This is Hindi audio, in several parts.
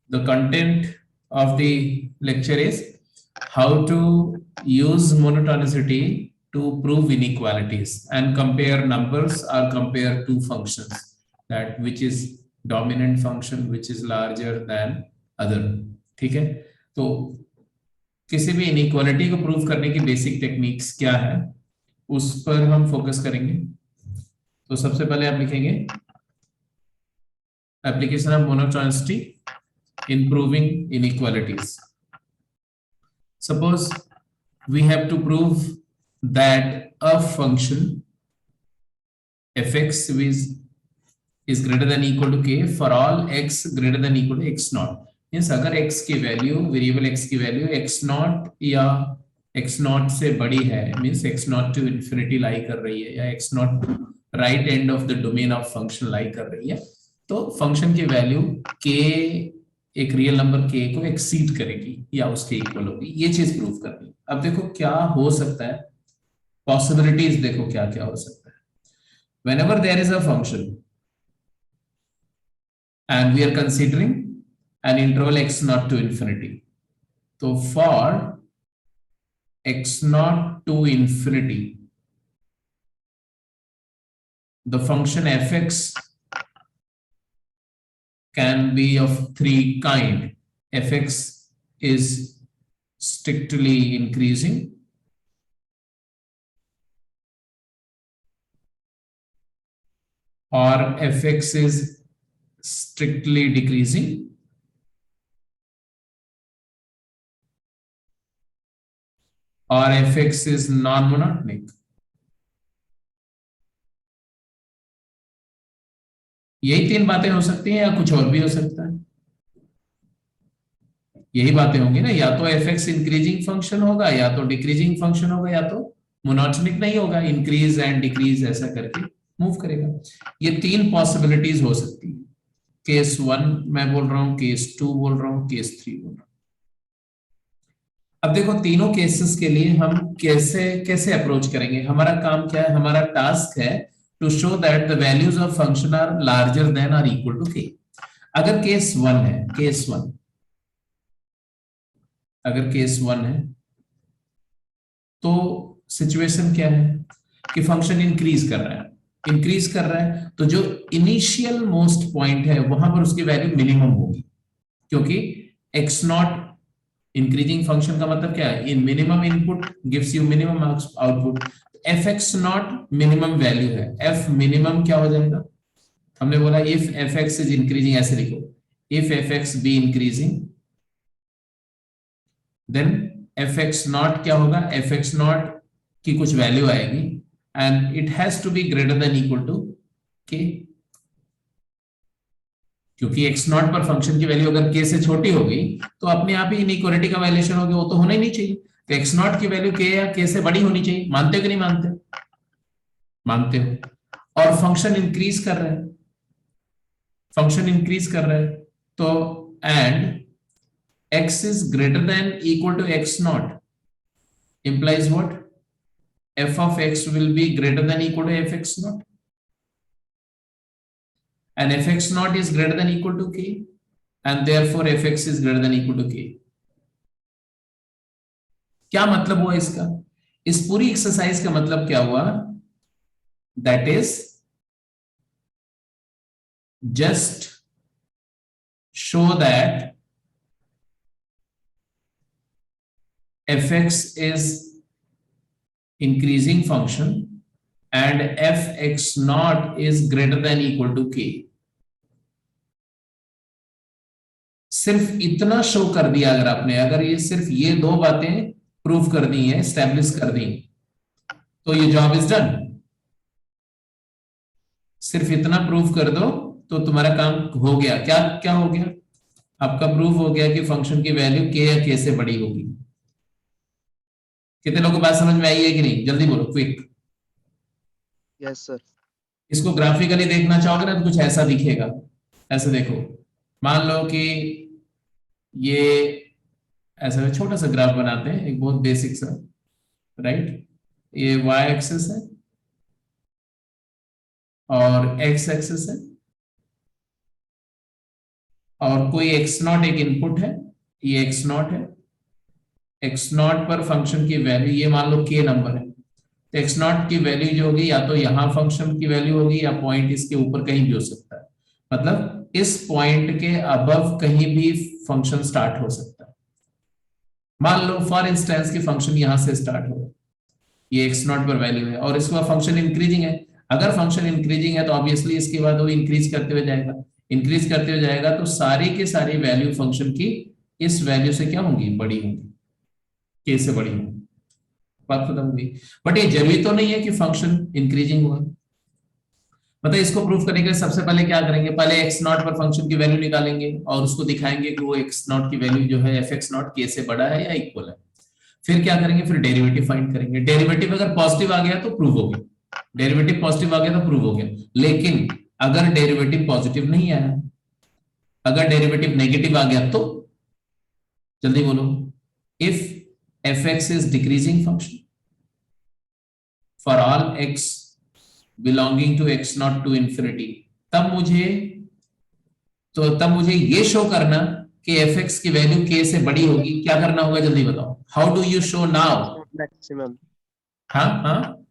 The content of the lecture is how to use monotonicity to prove inequalities and compare numbers or compare two functions, that which is dominant function which is larger than other. ठीक है, तो किसी भी इनइक्वालिटी को प्रूव करने की बेसिक टेक्निक्स क्या है उस पर हम फोकस करेंगे। तो सबसे पहले आप लिखेंगे application of monotonicity in proving inequalities. Suppose we have to prove that a function fx is greater than equal to k for all x greater than equal to x naught. Means अगर x की वैल्यू वेरिएबल x की वैल्यू x naught या x naught से बड़ी है, means x naught to infinity लाई कर रही है या x naught right end of the domain of function लाई कर रही है, तो फंक्शन की वैल्यू k एक रियल नंबर k को एक्सीड करेगी या उसके इक्वल होगी, ये चीज प्रूव करनी। अब देखो क्या हो सकता है, पॉसिबिलिटीज देखो क्या क्या हो सकता है। whenever there is a function and we are considering an interval x naught to infinity, तो for x naught to infinity the function fx can be of three kind. fx is strictly increasing, or fx is strictly decreasing, or fx is non-monotonic. यही तीन बातें हो सकती हैं या कुछ और भी हो सकता है? यही बातें होंगी ना, या तो fx इंक्रीजिंग फंक्शन होगा या तो डिक्रीजिंग फंक्शन होगा या तो मोनोटोनिक नहीं होगा, इंक्रीज एंड डिक्रीज ऐसा करके मूव करेगा। ये तीन पॉसिबिलिटीज हो सकती है। केस 1 मैं बोल रहा हूं, केस 2 बोल रहा हूं, केस 3 बोल रहा हूं। अब देखो तीनों केसेस के लिए हम कैसे कैसे अप्रोच करेंगे। हमारा काम क्या है, हमारा टास्क है to show that the values of function are larger than और इक्वल टू k। अगर केस 1 है, केस 1 अगर केस 1 है तो सिचुएशन क्या है कि फंक्शन इंक्रीज कर रहा है, इंक्रीज कर रहा है तो जो इनिशियल मोस्ट पॉइंट है वहां पर उसकी वैल्यू मिनिमम होगी, क्योंकि x नॉट इंक्रीजिंग फंक्शन का मतलब क्या है, इन minimum input gives you minimum output. fx not minimum value है, f मिनिमम क्या हो जाएगा, हमने बोला इफ fx इज इंक्रीजिंग, ऐसे लिखो if fx be increasing then fx not क्या होगा, fx नॉट की कुछ वैल्यू आएगी and it has to be greater than equal to k, क्योंकि x नॉट पर फंक्शन की वैल्यू अगर k से छोटी होगी तो अपने आप ही इनइक्वालिटी का वायलेशन होगी, वो तो होना ही नहीं चाहिए। तो x नॉट की वैल्यू k या k से बड़ी होनी चाहिए। मानते हो कि नहीं मानते? मानते हो। और फंक्शन इंक्रीज कर रहा है, फंक्शन इंक्रीज कर रहा है तो and x is greater than equal to x naught implies what, f of x will be greater than equal to fx naught, and fx naught is greater than equal to k and therefore fx is greater than equal to k। क्या मतलब हुआ इसका, इस पूरी एक्सरसाइज का मतलब क्या हुआ, that is just show that fx is increasing function and fx naught is greater than equal to k। सिर्फ इतना शो कर दिया अगर आपने, अगर ये सिर्फ ये दो बातें प्रूव कर दी हैं, एस्टैब्लिश कर दी, तो ये जॉब इज डन। सिर्फ इतना प्रूव कर दो तो तुम्हारा काम हो गया। क्या क्या हो गया, आपका प्रूफ हो गया कि फंक्शन की वैल्यू k या k से बड़ी होगी। कितने लोगों को बात समझ में आई है कि नहीं, जल्दी बोलो क्विक। Yes sir. इसको ग्राफिकली देखना चाहोगे ना तो कुछ ऐसा दिखेगा, ऐसे देखो, मान लो कि ये ऐसा छोटा सा ग्राफ बनाते हैं, एक बहुत बेसिक सा, राइट, ये y एक्सिस है और x एक्सिस है, और कोई x नॉट एक इनपुट है, ये x नॉट है, x नॉट पर फंक्शन की वैल्यू ये मान लो k नंबर है, तो x नॉट की वैल्यू जो होगी या तो यहाँ फंक्शन की वैल्यू होगी या पॉइंट इसके ऊपर कहीं भी हो सकता है, मतलब इस पॉइंट के अबव कहीं भी फंक्शन स्टार्ट हो सकता है। मान लो फॉर इंस्टेंस की फंक्शन यहां से स्टार्ट हो, ये x नॉट पर वैल्यू है और इसके बाद फंक्शन इंक्रीजिंग है। अगर फंक्शन इंक्रीजिंग है तो ऑब्वियसली इसके बाद वो इंक्रीज करते हुए जाएगा, इंक्रीज करते हुए जाएगा तो सारी की सारी वैल्यू फंक्शन की इस वैल्यू से क्या होंगी, बड़ी होंगी, k से बड़ी होंगी। बात खत्म हुई। बट ये जरूरी तो नहीं है कि फंक्शन इंक्रीजिंग हुआ, मतलब इसको प्रूफ करने के लिए सबसे पहले क्या करेंगे, पहले x नॉट पर फंक्शन की वैल्यू निकालेंगे और उसको दिखाएंगे कि वो x नॉट की वैल्यू जो है f(x नॉट) k से बड़ा है या इक्वल है। फिर क्या करेंगे, फिर डेरिवेटिव फाइंड करेंगे। डेरिवेटिव अगर पॉजिटिव आ गया तो प्रूव हो गया, डेरिवेटिव पॉजिटिव आ गया तो प्रूव हो गया। लेकिन अगर डेरिवेटिव पॉजिटिव नहीं आया, अगर डेरिवेटिव नेगेटिव आ गया तो जल्दी बोलो, if f(x) is decreasing function for all x belonging to x not to infinity, तब मुझे ये शो करना कि f(x) की वैल्यू k से बड़ी होगी। क्या करना होगा जल्दी बताओ, how do you show now? Maximum. हाँ हाँ,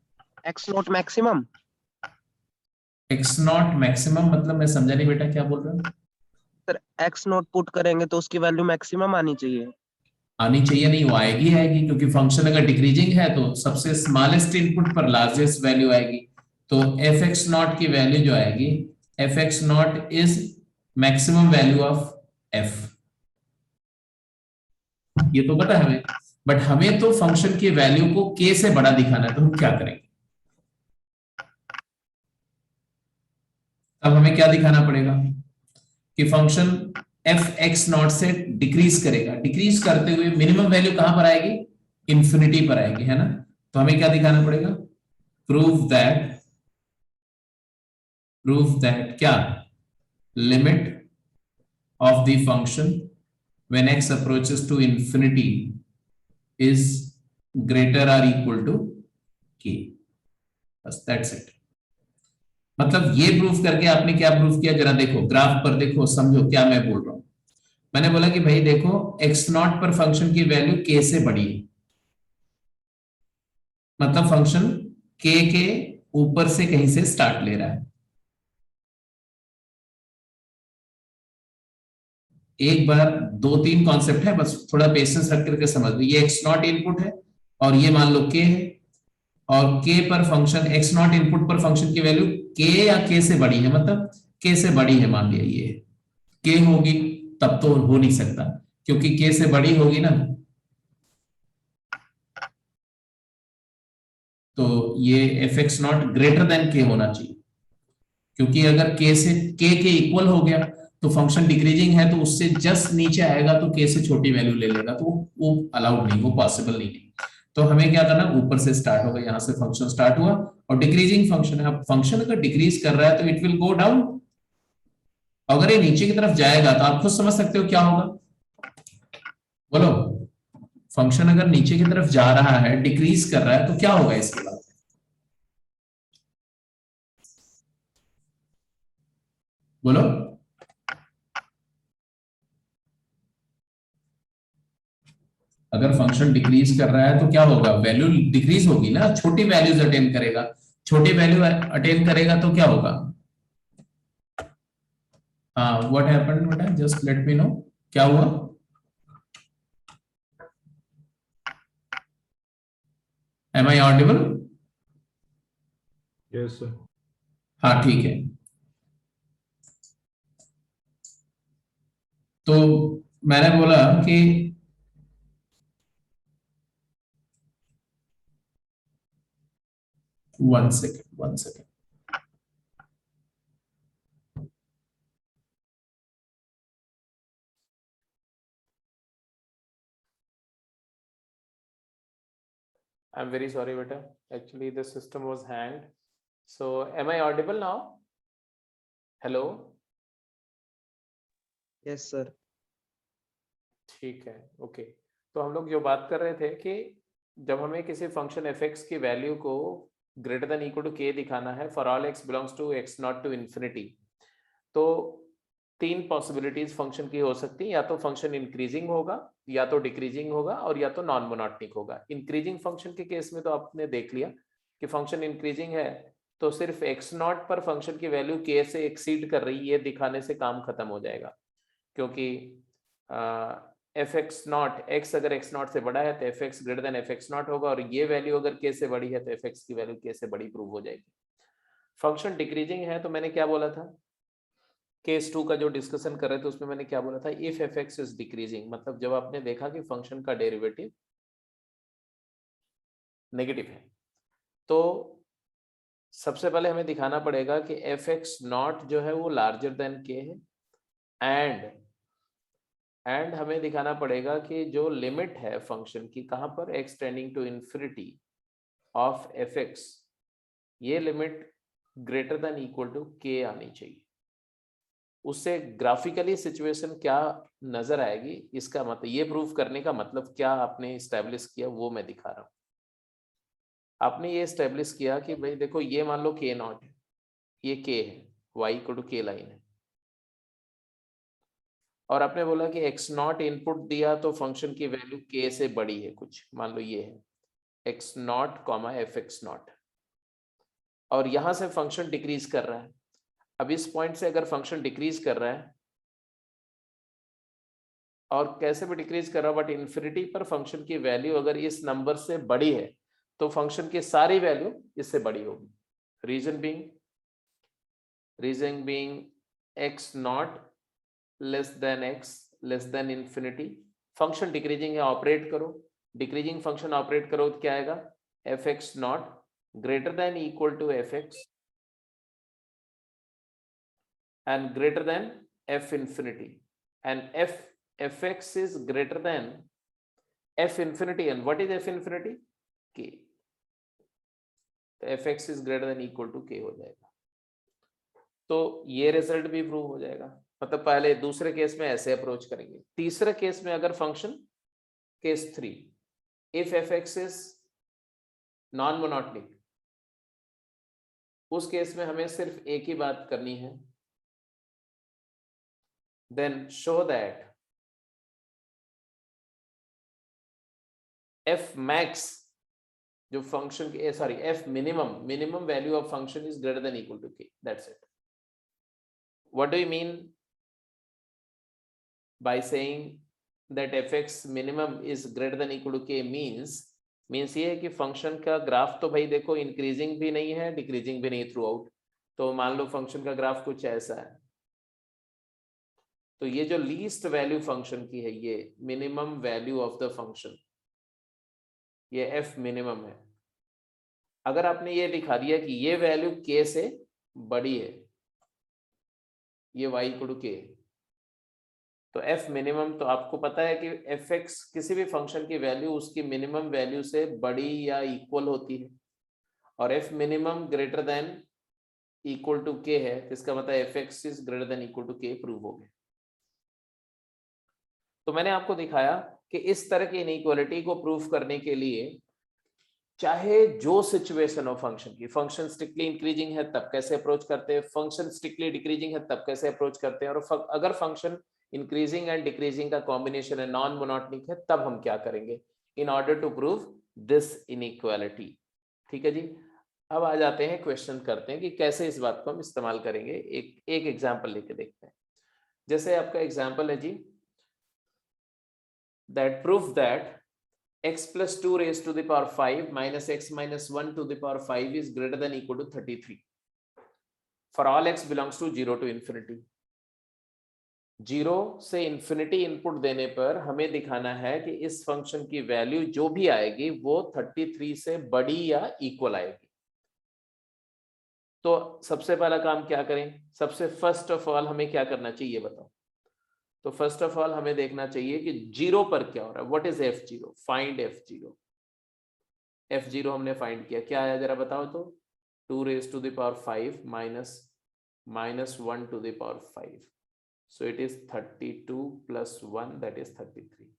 x not maximum. x not maximum मतलब मैं समझा नहीं बेटा, क्या बोल रहे हो? सर x नॉट पुट करेंगे तो उसकी वैल्यू मैक्सिमम आनी चाहिए। आनी चाहिए नहीं, वो आएगी आएगी, क्योंकि फंक्शन अगर डिक्रीजिंग है तो सबसे स्मॉलेस्ट इनपुट पर लार्जेस्ट वैल्यू आएगी। तो f(x नॉट) की वैल्यू जो आएगी, f(x not) is maximum value of f, ये तो पता है हमें। बट हमें तो फंक्शन की वैल्यू को k से बड़ा दिखाना है, तो हम क्या करेंगे, अब हमें क्या दिखाना पड़ेगा कि फंक्शन f(x नॉट) से डिक्रीज करेगा, डिक्रीज करते हुए मिनिमम वैल्यू कहां पर आएगी, इंफिनिटी पर आएगी, है ना। तो हमें क्या दिखाना पड़ेगा, प्रूव दैट क्या, limit of the function when x approaches to infinity is greater or equal to k, बस दैट्स इट। मतलब ये प्रूफ करके आपने क्या प्रूफ किया, जरा देखो ग्राफ पर देखो, समझो क्या मैं बोल रहा हूं। मैंने बोला कि भाई देखो x नॉट पर फंक्शन की वैल्यू k से बड़ी है, मतलब फंक्शन k के ऊपर से कहीं से स्टार्ट ले रहा है। एक बार दो तीन कॉन्सेप्ट है, बस थोड़ा पेशेंस रख करके समझ लो। ये x नॉट इनपुट है और ये मान लो k है, और k पर फंक्शन x नॉट इनपुट पर फंक्शन की वैल्यू k या k से बड़ी है, मतलब k से बड़ी है मान लिया, ये k होगी तब तो हो नहीं सकता, क्योंकि k से बड़ी होगी ना, तो ये f(x not) greater then k होना चाहिए, क्योंकि अगर k से k के इक्वल हो गया तो फंक्शन डिक्रीजिंग है, तो उससे जस्ट नीचे आएगा तो k से छोटी वैल्यू ले लेगा, तो वो अलाउड नहीं, वो पॉसिबल नहीं है। तो हमें क्या करना, ऊपर से स्टार्ट होगा, यहां से फंक्शन स्टार्ट हुआ और डिक्रीजिंग फंक्शन है। अब फंक्शन अगर डिक्रीज कर रहा है तो इट विल गो डाउन, अगर ये नीचे की तरफ जाएगा तो आप खुद समझ सकते हो क्या होगा, बोलो। फंक्शन अगर नीचे की तरफ जा रहा है, डिक्रीज कर रहा है, तो क्या होगा इसके बाद, बोलो। अगर फंक्शन डिक्रीज कर रहा है तो क्या होगा, वैल्यू डिक्रीज होगी ना, छोटी वैल्यूज अटेन करेगा, छोटी वैल्यू अटेन करेगा तो क्या होगा। हाँ, व्हाट हैपेंड बेटा, जस्ट लेट मी नो, क्या हुआ। Am I audible? Yes sir. हाँ ठीक है। तो मैंने बोला कि one second, I'm very sorry, beta. Actually, the system was hanged. So, am I audible now? Hello? Yes sir. ठीक है, ओके। तो हम लोग जो बात कर रहे थे कि जब हमें किसी फंक्शन f(x) की वैल्यू को greater than equal to k दिखाना है for all x belongs to x not to infinity, तो तीन पॉसिबिलिटीज फंक्शन की हो सकती है, या तो फंक्शन इंक्रीजिंग होगा, या तो डिक्रीजिंग होगा, और या तो नॉन मोनोटोनिक होगा। इंक्रीजिंग फंक्शन के केस में तो आपने देख लिया कि फंक्शन इंक्रीजिंग है तो सिर्फ x नॉट पर फंक्शन की वैल्यू k से एक्सीड कर रही है ये दिखाने से काम खत्म हो जाएगा, क्योंकि एफ एक्स नॉट x अगर x नॉट से बड़ा है तो F x greater than F x not होगा, और ये वैल्यू अगर k से बड़ी है तो एफ एक्स की वैल्यू k से बड़ी प्रूव हो जाएगी। फंक्शन डिक्रीजिंग है तो मैंने क्या बोला था, केस 2 का जो डिस्कशन कर रहे थे उसमें मैंने क्या बोला था, if F x is decreasing, मतलब जब आपने देखा कि फंक्शन का डेरिवेटिव नेगेटिव है, तो सबसे पहले हमें दिखाना पड़ेगा कि एफ एक्स नॉट जो है वो लार्जर देन के है, एंड हमें दिखाना पड़ेगा कि जो लिमिट है फंक्शन की कहां पर, x tending to infinity of f x, ये limit greater than equal to के आनी चाहिए। उससे ग्राफिकली सिचुएशन क्या नजर आएगी, इसका मतलब ये प्रूव करने का मतलब क्या आपने इस्टेब्लिश किया वो मैं दिखा रहा हूं। आपने ये इस्टेब्लिश किया कि भाई देखो ये मान लो के नॉट है, ये के है, वाई इक्वल टू के लाइन है, और आपने बोला कि एक्स नॉट इनपुट दिया तो फंक्शन की वैल्यू के से बड़ी है कुछ, मान लो ये है x not comma F x not, और यहां से फंक्शन डिक्रीज कर रहा है। अब इस पॉइंट से अगर फंक्शन डिक्रीज कर रहा है, और कैसे भी डिक्रीज कर रहा है, बट इन्फिनिटी पर फंक्शन की वैल्यू अगर इस नंबर से बड़ी है तो फंक्शन की सारी वैल्यू इससे बड़ी होगी। Reason being x not less than infinity, function decreasing है, ऑपरेट करो, डिक्रीजिंग फंक्शन ऑपरेट करो तो क्या आएगा, f x not greater than equal to f x and greater than f infinity, and fx is greater than f infinity, and what is f infinity, k, तो fx is greater than equal to k हो जाएगा। तो ये रिजल्ट भी प्रूव हो जाएगा। मतलब पहले दूसरे केस में ऐसे अप्रोच करेंगे। तीसरे केस में अगर function, case 3, if fx is non monotonic, उस केस में हमें सिर्फ एक ही बात करनी है, then show that f max जो फंक्शन की f minimum value of function is greater than equal to k, that's it. What do you mean by saying that fx minimum is greater than equal to k? means ये है कि फंक्शन का ग्राफ तो भाई देखो इंक्रीजिंग भी नहीं है डिक्रीजिंग भी नहीं थ्रू आउट, तो मान लो फंक्शन का ग्राफ कुछ ऐसा है, तो ये जो लीस्ट वैल्यू फंक्शन की है, ये minimum value of the function, ये एफ मिनिमम है। अगर आपने ये दिखा दिया कि ये वैल्यू के से बड़ी है, ये वाई इक्वल टू के, तो एफ मिनिमम, तो आपको पता है कि एफ एक्स किसी भी फंक्शन की वैल्यू उसकी मिनिमम वैल्यू से बड़ी या इक्वल होती है, और f minimum greater than equal to k है, तो इसका मतलब f x is greater than equal to k prove हो गया। तो मैंने आपको दिखाया कि इस तरह की इनइक्वालिटी को प्रूव करने के लिए चाहे जो सिचुएशन हो फंक्शन की, फंक्शन स्ट्रिक्टली इंक्रीजिंग है तब कैसे अप्रोच करते हैं, फंक्शन स्ट्रिक्टली डिक्रीजिंग है तब कैसे अप्रोच करते हैं, और अगर फंक्शन इंक्रीजिंग एंड डिक्रीजिंग का कॉम्बिनेशन है, नॉन मोनोटोनिक है, तब हम क्या करेंगे in order to prove this inequality. ठीक है जी, अब आ जाते हैं क्वेश्चन करते हैं कि कैसे इस बात को हम इस्तेमाल करेंगे। एक एग्जाम्पल लेके देखते हैं। जैसे आपका एग्जाम्पल है जी, that proof that x plus 2 raised to the power 5 minus x minus 1 to the power 5 is greater than equal to 33 for all x belongs to 0 to infinity। 0 से infinity इनपुट देने पर हमें दिखाना है कि इस फंक्शन की वैल्यू जो भी आएगी वो 33 से बड़ी या इक्वल आएगी। तो सबसे पहला काम क्या करें, सबसे फर्स्ट ऑफ ऑल हमें क्या करना चाहिए बताओ। तो फर्स्ट ऑफ ऑल हमें देखना चाहिए कि 0 पर क्या हो रहा है, what is f0, find f0। f0 हमने फाइंड किया, क्या आया जरा बताओ तो, 2 raised to the power 5 minus 1 to the power 5, so it is 32 plus 1, that is 33।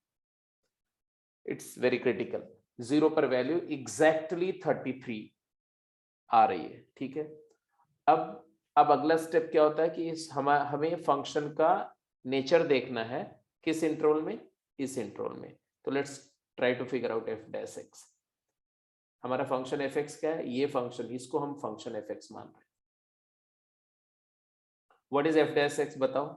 it's very critical, 0 पर वैल्यू exactly 33 आ रही है। ठीक है, अब अगला स्टेप क्या होता है कि हमें फंक्शन का नेचर देखना है, किस इंटरवल में, इस इंटरवल में। तो let's try to figure out f dash x. हमारा फंक्शन एफ एक्स क्या है, ये फंक्शन, इसको हम फंक्शन एफ एक्स मान रहे हैं। What is F dash x बताओ।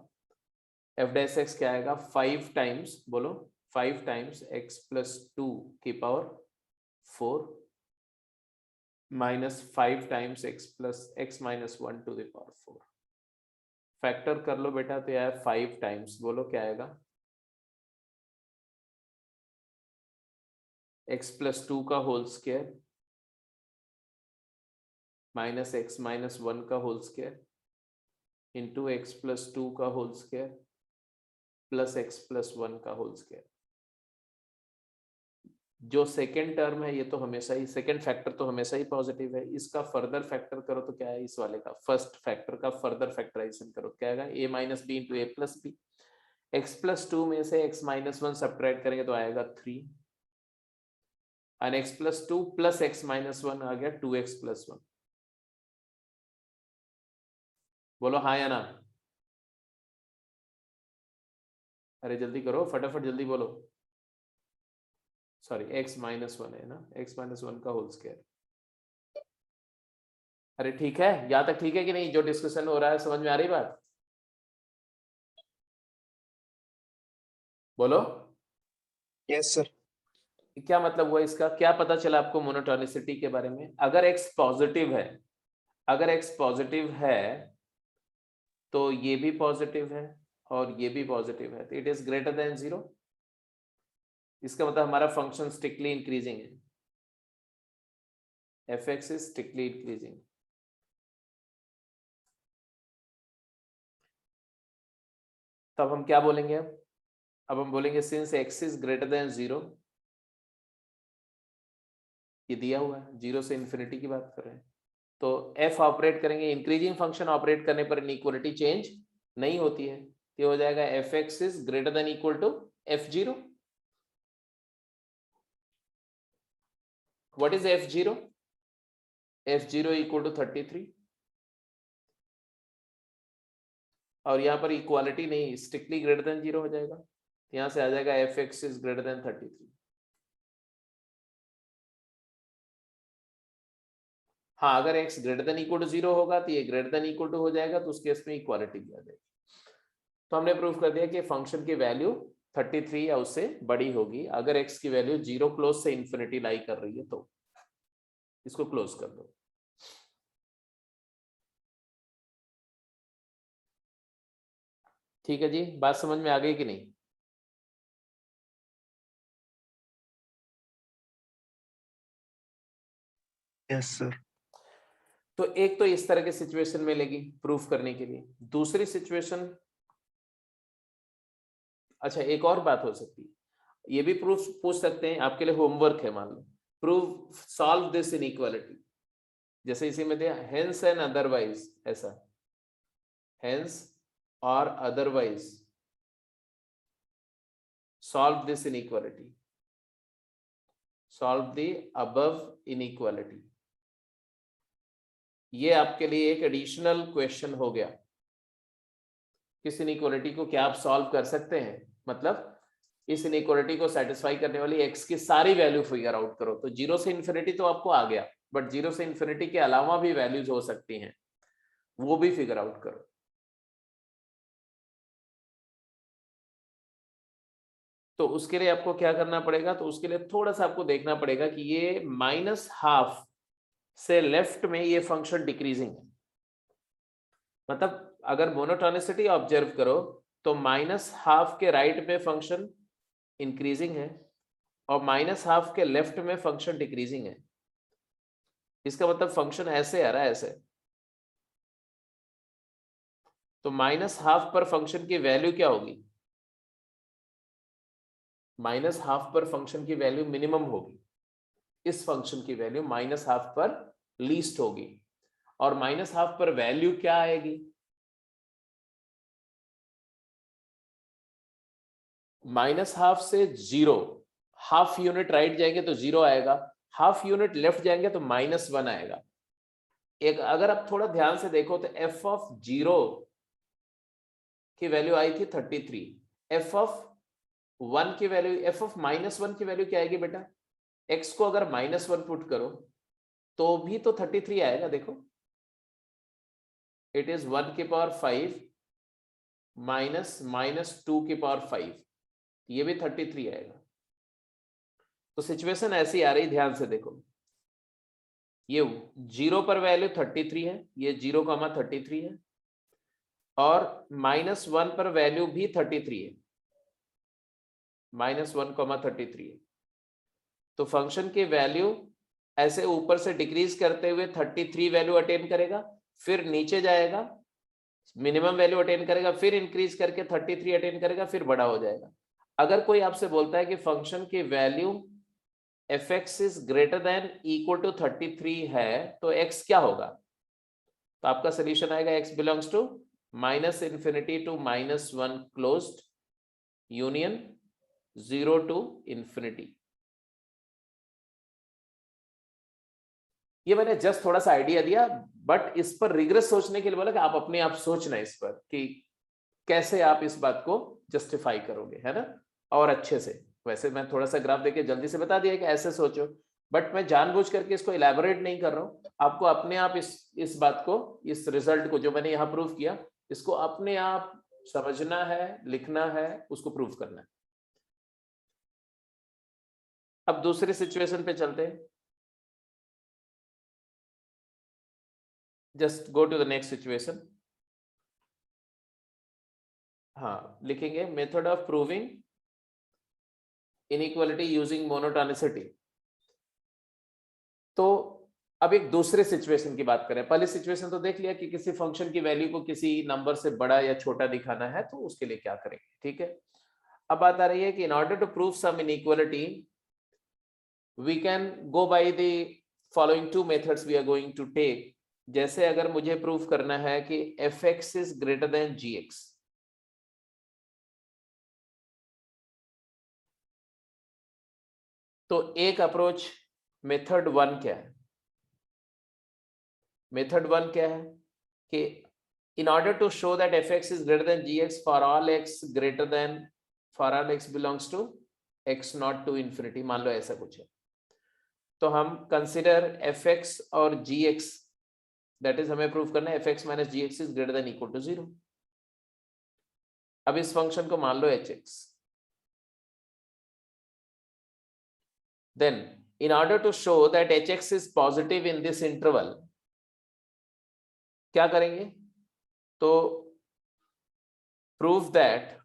एफ डैश एक्स क्या आएगा, 5 टाइम्स, बोलो 5 टाइम्स एक्स प्लस 2 की power 4 minus 5 times x plus x minus 1 to the power 4। Factor कर लो बेटा, तो यह 5 टाइम्स, बोलो क्या आएगा, एक्स प्लस 2 का whole square minus x minus 1 का whole square into x plus 2 का whole square plus x plus 1 का होल स्क्वायर। जो सेकेंड टर्म है ये तो हमेशा ही, सेकेंड फैक्टर तो हमेशा ही पॉजिटिव है। इसका फर्दर फैक्टर करो तो क्या है, इस वाले का फर्स्ट फैक्टर का फर्दर फैक्टराइजेशन करो, क्या आएगा, a minus b into a plus b. X plus 2 में से एक्स माइनस 1 सब्ट्रैक्ट करेंगे तो आएगा 3, और x plus 2 plus x minus 1 आ गया 2x प्लस 1। बोलो हाँ या ना, अरे जल्दी करो फटाफट, जल्दी बोलो। सॉरी x माइनस 1 है ना, x माइनस 1 का होल स्क्वायर। अरे ठीक है, यहां तक ठीक है कि नहीं, जो डिस्कशन हो रहा है समझ में आ रही बात, बोलो। Yes sir. क्या मतलब हुआ इसका, क्या पता चला आपको मोनोटोनिसिटी के बारे में। अगर x पॉजिटिव है, अगर x पॉजिटिव है तो ये भी पॉजिटिव है और ये भी पॉजिटिव है, तो इट इज ग्रेटर देन 0। इसका मतलब हमारा फंक्शन स्ट्रिक्टली इंक्रीजिंग है, F x is strictly increasing. तब हम क्या बोलेंगे, अब हम बोलेंगे since x is greater then 0, ये दिया हुआ है 0 से इन्फिनिटी की बात कर रहे हैं, तो एफ ऑपरेट करेंगे, इंक्रीजिंग फंक्शन ऑपरेट करने पर इनइक्वालिटी चेंज नहीं होती है, ये हो जाएगा f x is greater than equal to f zero. What is f zero, f zero equal to 33, और यहां पर इक्वालिटी नहीं, स्ट्रिक्टली ग्रेटर देन 0 हो जाएगा, यहां से आ जाएगा f x is greater than 33। हाँ, अगर x greater than equal to 0 होगा तो ये ग्रेटर देन इक्वल टू हो जाएगा, तो उस केस में इक्वालिटी भी आ जाएगी। तो हमने प्रूव कर दिया कि फंक्शन की वैल्यू 33 या उससे बड़ी होगी अगर x की वैल्यू 0 क्लोज से इंफिनिटी लाई कर रही है, तो इसको क्लोज कर दो। ठीक है जी, बात समझ में आ गई कि नहीं। Yes sir. तो एक तो इस तरह की सिचुएशन मिलेगी प्रूफ करने के लिए। दूसरी सिचुएशन, अच्छा एक और बात हो सकती है, ये भी प्रूफ पूछ सकते हैं, आपके लिए होमवर्क है, मान लो प्रूव सॉल्व दिस इनइक्वालिटी, जैसे इसी में दिया हेंस एंड अदरवाइज, ऐसा हेंस और otherwise solve this inequality, solve the above inequality. ये आपके लिए एक एडिशनल क्वेश्चन हो गया, किस इनइक्वालिटी को क्या आप सॉल्व कर सकते हैं, मतलब इस इनइक्वालिटी को सेटिस्फाई करने वाली x की सारी वैल्यू फिगर आउट करो। तो 0 से इन्फिनिटी तो आपको आ गया, बट 0 से इन्फिनिटी के अलावा भी वैल्यूज हो सकती हैं, वो भी फिगर आउट करो। तो उसके लिए आपको क्या करना पड़ेगा, तो उसके लिए थोड़ा सा आपको देखना पड़ेगा कि ये -12 से लेफ्ट में ये फंक्शन डिक्रीजिंग है, मतलब अगर मोनोटोनिसिटी ऑब्जर्व करो तो -12 के राइट में फंक्शन इंक्रीजिंग है और -12 के लेफ्ट में फंक्शन डिक्रीजिंग है। इसका मतलब फंक्शन ऐसे आ रहा है, ऐसे, तो -12 पर फंक्शन की वैल्यू क्या होगी, -12 पर फंक्शन की वैल्यू मिनिमम होगी, इस फंक्शन की वैल्यू -12 पर लीस्ट होगी, और -12 पर वैल्यू क्या आएगी, -12 से 0, हाफ यूनिट राइट जाएंगे तो 0 आएगा, हाफ यूनिट लेफ्ट जाएंगे तो -1 आएगा। एक अगर आप थोड़ा ध्यान से देखो तो एफ ऑफ 0 की वैल्यू आई थी 33, एफ ऑफ 1 की वैल्यू, एफ ऑफ -1 की वैल्यू क्या आएगी बेटा, x को अगर -1 पुट करो तो भी तो 33 आएगा। देखो इट इज 1 की पावर 5 माइनस 2 की पावर 5, ये भी 33 आएगा। तो सिचुएशन ऐसी आ रही, ध्यान से देखो, ये 0 पर वैल्यू 33 है, ये 0,33 है, और -1 पर वैल्यू भी 33 है, -1,33 है। तो फंक्शन की वैल्यू ऐसे ऊपर से डिक्रीज करते हुए 33 वैल्यू अटेन करेगा, फिर नीचे जाएगा, मिनिमम वैल्यू अटेन करेगा, फिर इंक्रीज करके 33 अटेन करेगा, फिर बड़ा हो जाएगा। अगर कोई आपसे बोलता है कि फंक्शन की value fx is greater than equal to 33 है तो x क्या होगा, तो आपका सोल्यूशन आएगा x belongs to -∞ to -1 closed union 0 to ∞। ये मैंने जस्ट थोड़ा सा आइडिया दिया, बट इस पर रिग्रेस सोचने के लिए बोला कि आप अपने आप सोचना इस पर कि कैसे आप इस बात को जस्टिफाई करोगे, है ना, और अच्छे से। वैसे मैं थोड़ा सा ग्राफ देके जल्दी से बता दिया कि ऐसे सोचो, बट मैं जानबूझ करके इसको इलैबोरेट नहीं कर रहा हूं, आपको अपने आप इस बात को, इस रिजल्ट को जो मैंने यहाँ प्रूव किया, इसको अपने आप समझना है, लिखना है, उसको प्रूव करना है। अब दूसरी सिचुएशन पे चलते हैं। Just go to the next situation. हाँ, लिखेंगे method of proving inequality using monotonicity. तो अब एक दूसरे सिचुएशन की बात करें। पहले सिचुएशन तो देख लिया कि किसी फंक्शन की वैल्यू को किसी नंबर से बड़ा या छोटा दिखाना है, तो उसके लिए क्या करेंगे, ठीक है। अब बात आ रही है कि in order to prove some inequality we can go by the following two methods we are going to take. जैसे अगर मुझे प्रूव करना है कि fx is greater than gx, तो एक अप्रोच मेथड 1 क्या है, मेथड 1 क्या है कि in order to show that fx is greater than gx for all x greater than, for all x belongs to x not to infinity, मान लो ऐसा कुछ है, तो हम कंसिडर fx और gx, दैट इज हमें प्रूव करना है fx minus gx is greater than equal to 0। अब इस फंक्शन को मान लो hx, then in order to show that hx is positive in this interval, क्या करेंगे, तो prove that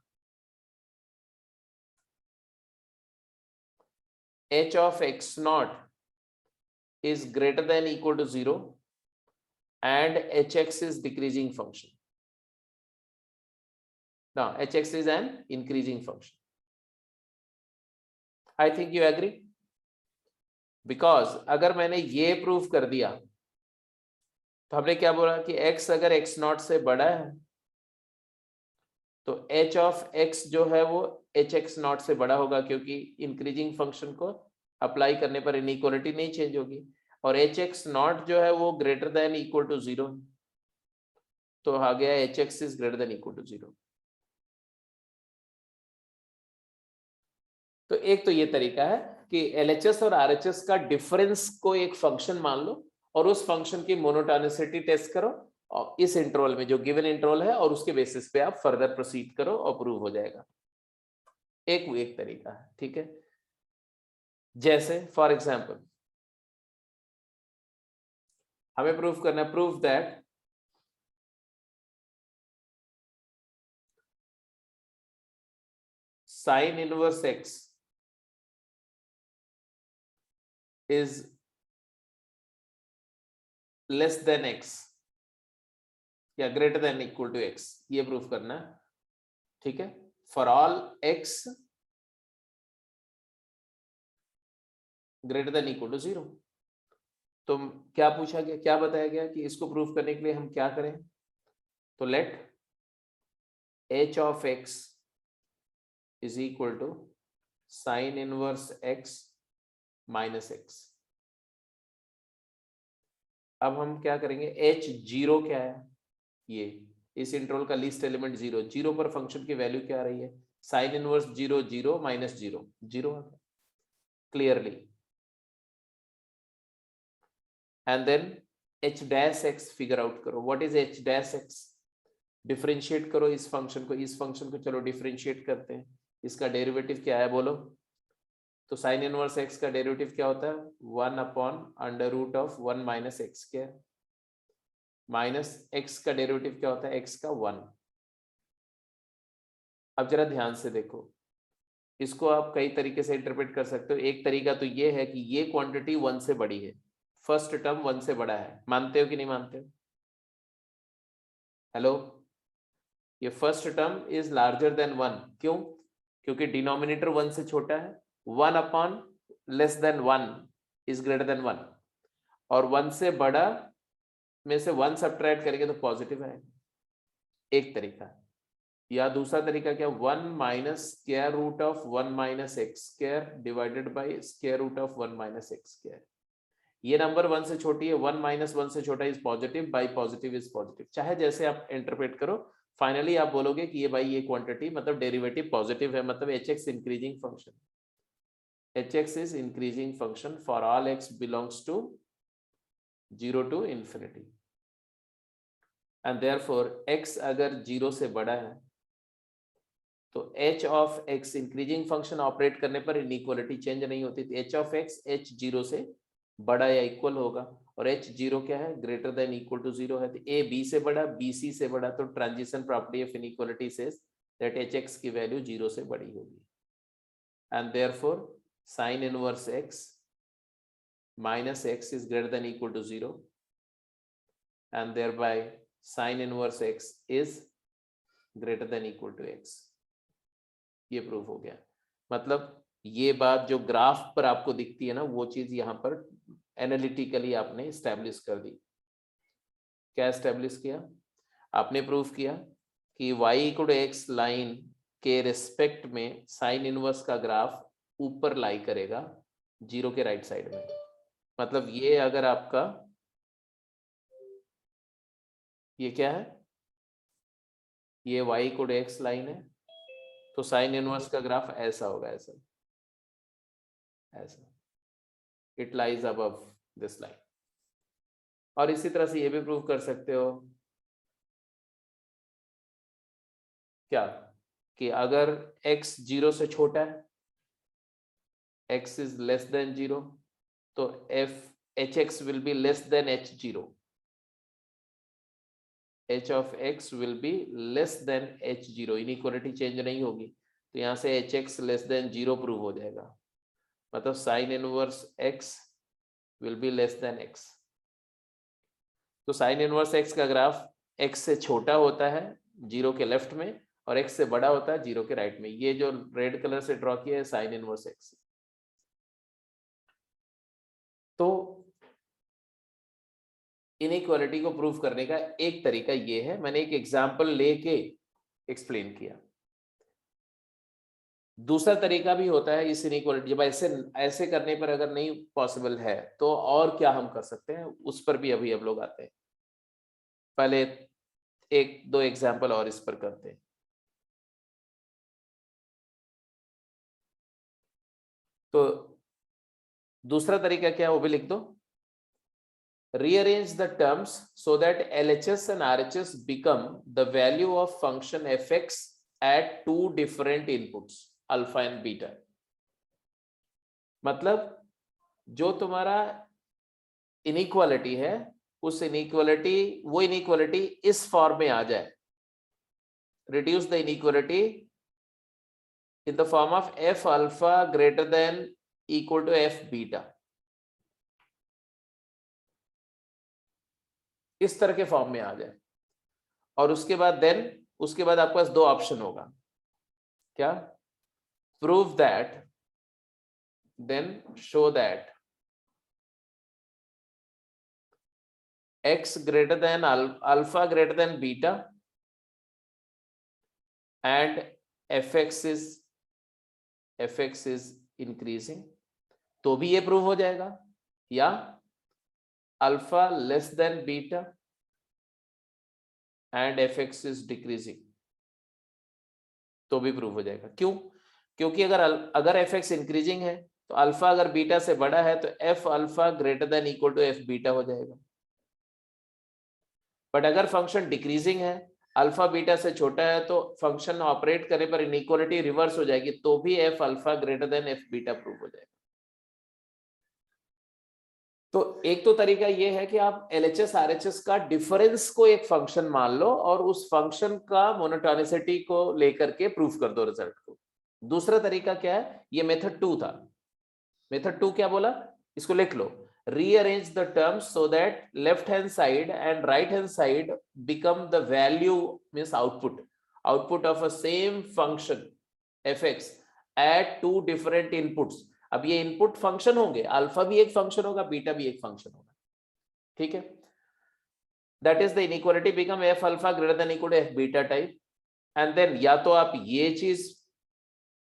h of x naught is greater than equal to 0 and hx is decreasing function. Now hx is an increasing function. I think you agree, because अगर मैंने ये प्रूव कर दिया तो हमने क्या बोला कि x अगर x नॉट से बड़ा है तो h ऑफ x जो है वो hx नॉट से बड़ा होगा, क्योंकि इंक्रीजिंग फंक्शन को अप्लाई करने पर इनइक्वालिटी नहीं चेंज होगी, और hx नॉट जो है वो ग्रेटर देन इक्वल टू 0, तो आ गया hx is greater than equal to 0। तो एक तो ये तरीका है कि LHS और RHS का डिफरेंस को एक फंक्शन मान लो और उस फंक्शन की मोनोटोनिसिटी टेस्ट करो और इस इंटरवल में जो गिवन इंटरवल है, और उसके बेसिस पे आप फर्दर प्रोसीड करो और प्रूव हो जाएगा। एक तरीका है, ठीक है। जैसे फॉर एग्जांपल हमें प्रूव करना है, prove that sine inverse x is less than x या greater than equal to x, ये प्रूफ करना है, ठीक है, for all x greater than equal to 0। तो क्या पूछा गया, क्या बताया गया कि इसको प्रूफ करने के लिए हम क्या करें, तो let h of x is equal to sine inverse x minus x। अब हम क्या करेंगे, h0 क्या है, ये इस इंटरवल का लीस्ट एलिमेंट 0, 0 पर फंक्शन की वैल्यू क्या आ रही है, sine inverse 0 0 minus 0 0 clearly, and then h dash x figure out करो, what is h dash x, differentiate करो इस फंक्शन को, इस फंक्शन को चलो डिफरेंशिएट करते हैं, इसका डेरिवेटिव क्या है बोलो, तो साइन इनवर्स x का डेरिवेटिव क्या होता है, 1 upon under root of 1 minus x square, minus x का डेरिवेटिव क्या होता है, x का 1। अब जरा ध्यान से देखो, इसको आप कई तरीके से इंटरप्रेट कर सकते हो। एक तरीका तो ये है कि ये क्वांटिटी 1 से बड़ी है, फर्स्ट टर्म 1 से बड़ा है, मानते हो कि नहीं मानते हो, हेलो, ये first term is larger than 1, क्यों, क्योंकि डिनोमिनेटर 1 से छोटा है, 1 upon less than 1 is greater then 1, और 1 से बड़ा में से 1 सब्ट्रैक्ट करेंगे तो पॉजिटिव आएगा, एक तरीका। या दूसरा तरीका क्या, 1 minus square root of 1 minus x square divided by square root of 1 minus x square, ये नंबर 1 से छोटी है, 1 माइनस 1 से छोटा is positive, by positive is positive, चाहे जैसे आप इंटरप्रेट करो, फाइनली आप बोलोगे कि ये भाई ये क्वांटिटी मतलब डेरिवेटिव पॉजिटिव है, मतलब hx increasing function, hx is increasing function for all x belongs to 0 to infinity, and therefore x अगर 0 से बड़ा है तो h of x increasing function operate करने पर इनइक्वालिटी चेंज नहीं होती, तो h ऑफ x h0 से बड़ा या इक्वल होगा, और h0 क्या है, ग्रेटर देन इक्वल टू 0 है, तो a b से बड़ा, b c से बड़ा, तो transition property of inequality says that hx की वैल्यू 0 से बड़ी होगी, and therefore sin inverse x minus x is greater than equal to 0, and thereby sin inverse x is greater than equal to x, ये प्रूव हो गया। मतलब ये बात जो ग्राफ पर आपको दिखती है ना, वो चीज यहाँ पर एनालिटिकली आपने एस्टैब्लिश कर दी। क्या एस्टैब्लिश किया आपने, प्रूफ किया कि y equal to x line के रेस्पेक्ट में साइन इनवर्स का ग्राफ ऊपर लाई करेगा 0 के राइट साइड में, मतलब ये अगर आपका ये क्या है, ये y कोड x लाइन है, तो साइन इनवर्स का ग्राफ ऐसा होगा, ऐसा ऐसा, it lies above this line. और इसी तरह से ये भी प्रूव कर सकते हो क्या, कि अगर x 0 से छोटा है, x इज लेस देन 0, तो hx will be less than h0, h of x will be less than h0, inequality change नहीं होगी, तो यहाँ से hx less than 0 प्रूव हो जाएगा, मतलब sign inverse x will be less than x। तो साइन इनवर्स x का ग्राफ x से छोटा होता है 0 के लेफ्ट में, और x से बड़ा होता है 0 के राइट में, ये जो रेड कलर से ड्रॉ किया है साइन इनवर्स x। तो इनइक्वालिटी को प्रूव करने का एक तरीका ये है, मैंने एक एग्जांपल लेके एक्सप्लेन किया। दूसरा तरीका भी होता है इस इनइक्वालिटी, जब ऐसे करने पर अगर नहीं पॉसिबल है तो और क्या हम कर सकते हैं, उस पर भी अभी हम लोग आते हैं। पहले एक दो एग्जांपल और इस पर करते हैं। तो दूसरा तरीका क्या है वो भी लिख दो, rearrange the terms so that LHS and RHS become the value of function fx at two different inputs alpha and beta। मतलब जो तुम्हारा इनइक्वालिटी है उस इनइक्वालिटी, वो इनइक्वालिटी इस फॉर्म में आ जाए, reduce the inequality in the form of f alpha greater than equal to f beta, इस तरह के फॉर्म में आ जाए, और उसके बाद उसके बाद आपके पास दो ऑप्शन होगा, क्या, prove that, then show that x greater than alpha greater than beta and fx is increasing, तो भी ये प्रूव हो जाएगा, या alpha less than beta and fx is decreasing, तो भी प्रूव हो जाएगा। क्यों? क्योंकि अगर fx इंक्रीजिंग है तो अल्फा अगर बीटा से बड़ा है तो f alpha greater than equal to f beta हो जाएगा। बट अगर फंक्शन डिक्रीजिंग है, अल्फा बीटा से छोटा है, तो फंक्शन ऑपरेट करने पर इनइक्वालिटी रिवर्स हो जाएगी, तो भी f alpha greater than f beta prove हो जाएगा। तो एक तो तरीका ये है कि आप LHS RHS का डिफरेंस को एक फंक्शन मान लो और उस फंक्शन का मोनोटोनिसिटी को लेकर के प्रूफ कर दो रिजल्ट को। दूसरा तरीका क्या है? ये मेथड 2 था। मेथड 2 क्या बोला? इसको लिख लो, rearrange the terms so that left hand side and right hand side become the value, means output of a same function fx at two different inputs। अब ये इनपुट फंक्शन होंगे, अल्फा भी एक फंक्शन होगा, बीटा भी एक फंक्शन होगा, ठीक है। That is the inequality become f alpha greater than equal to f beta type, and then या तो आप ये चीज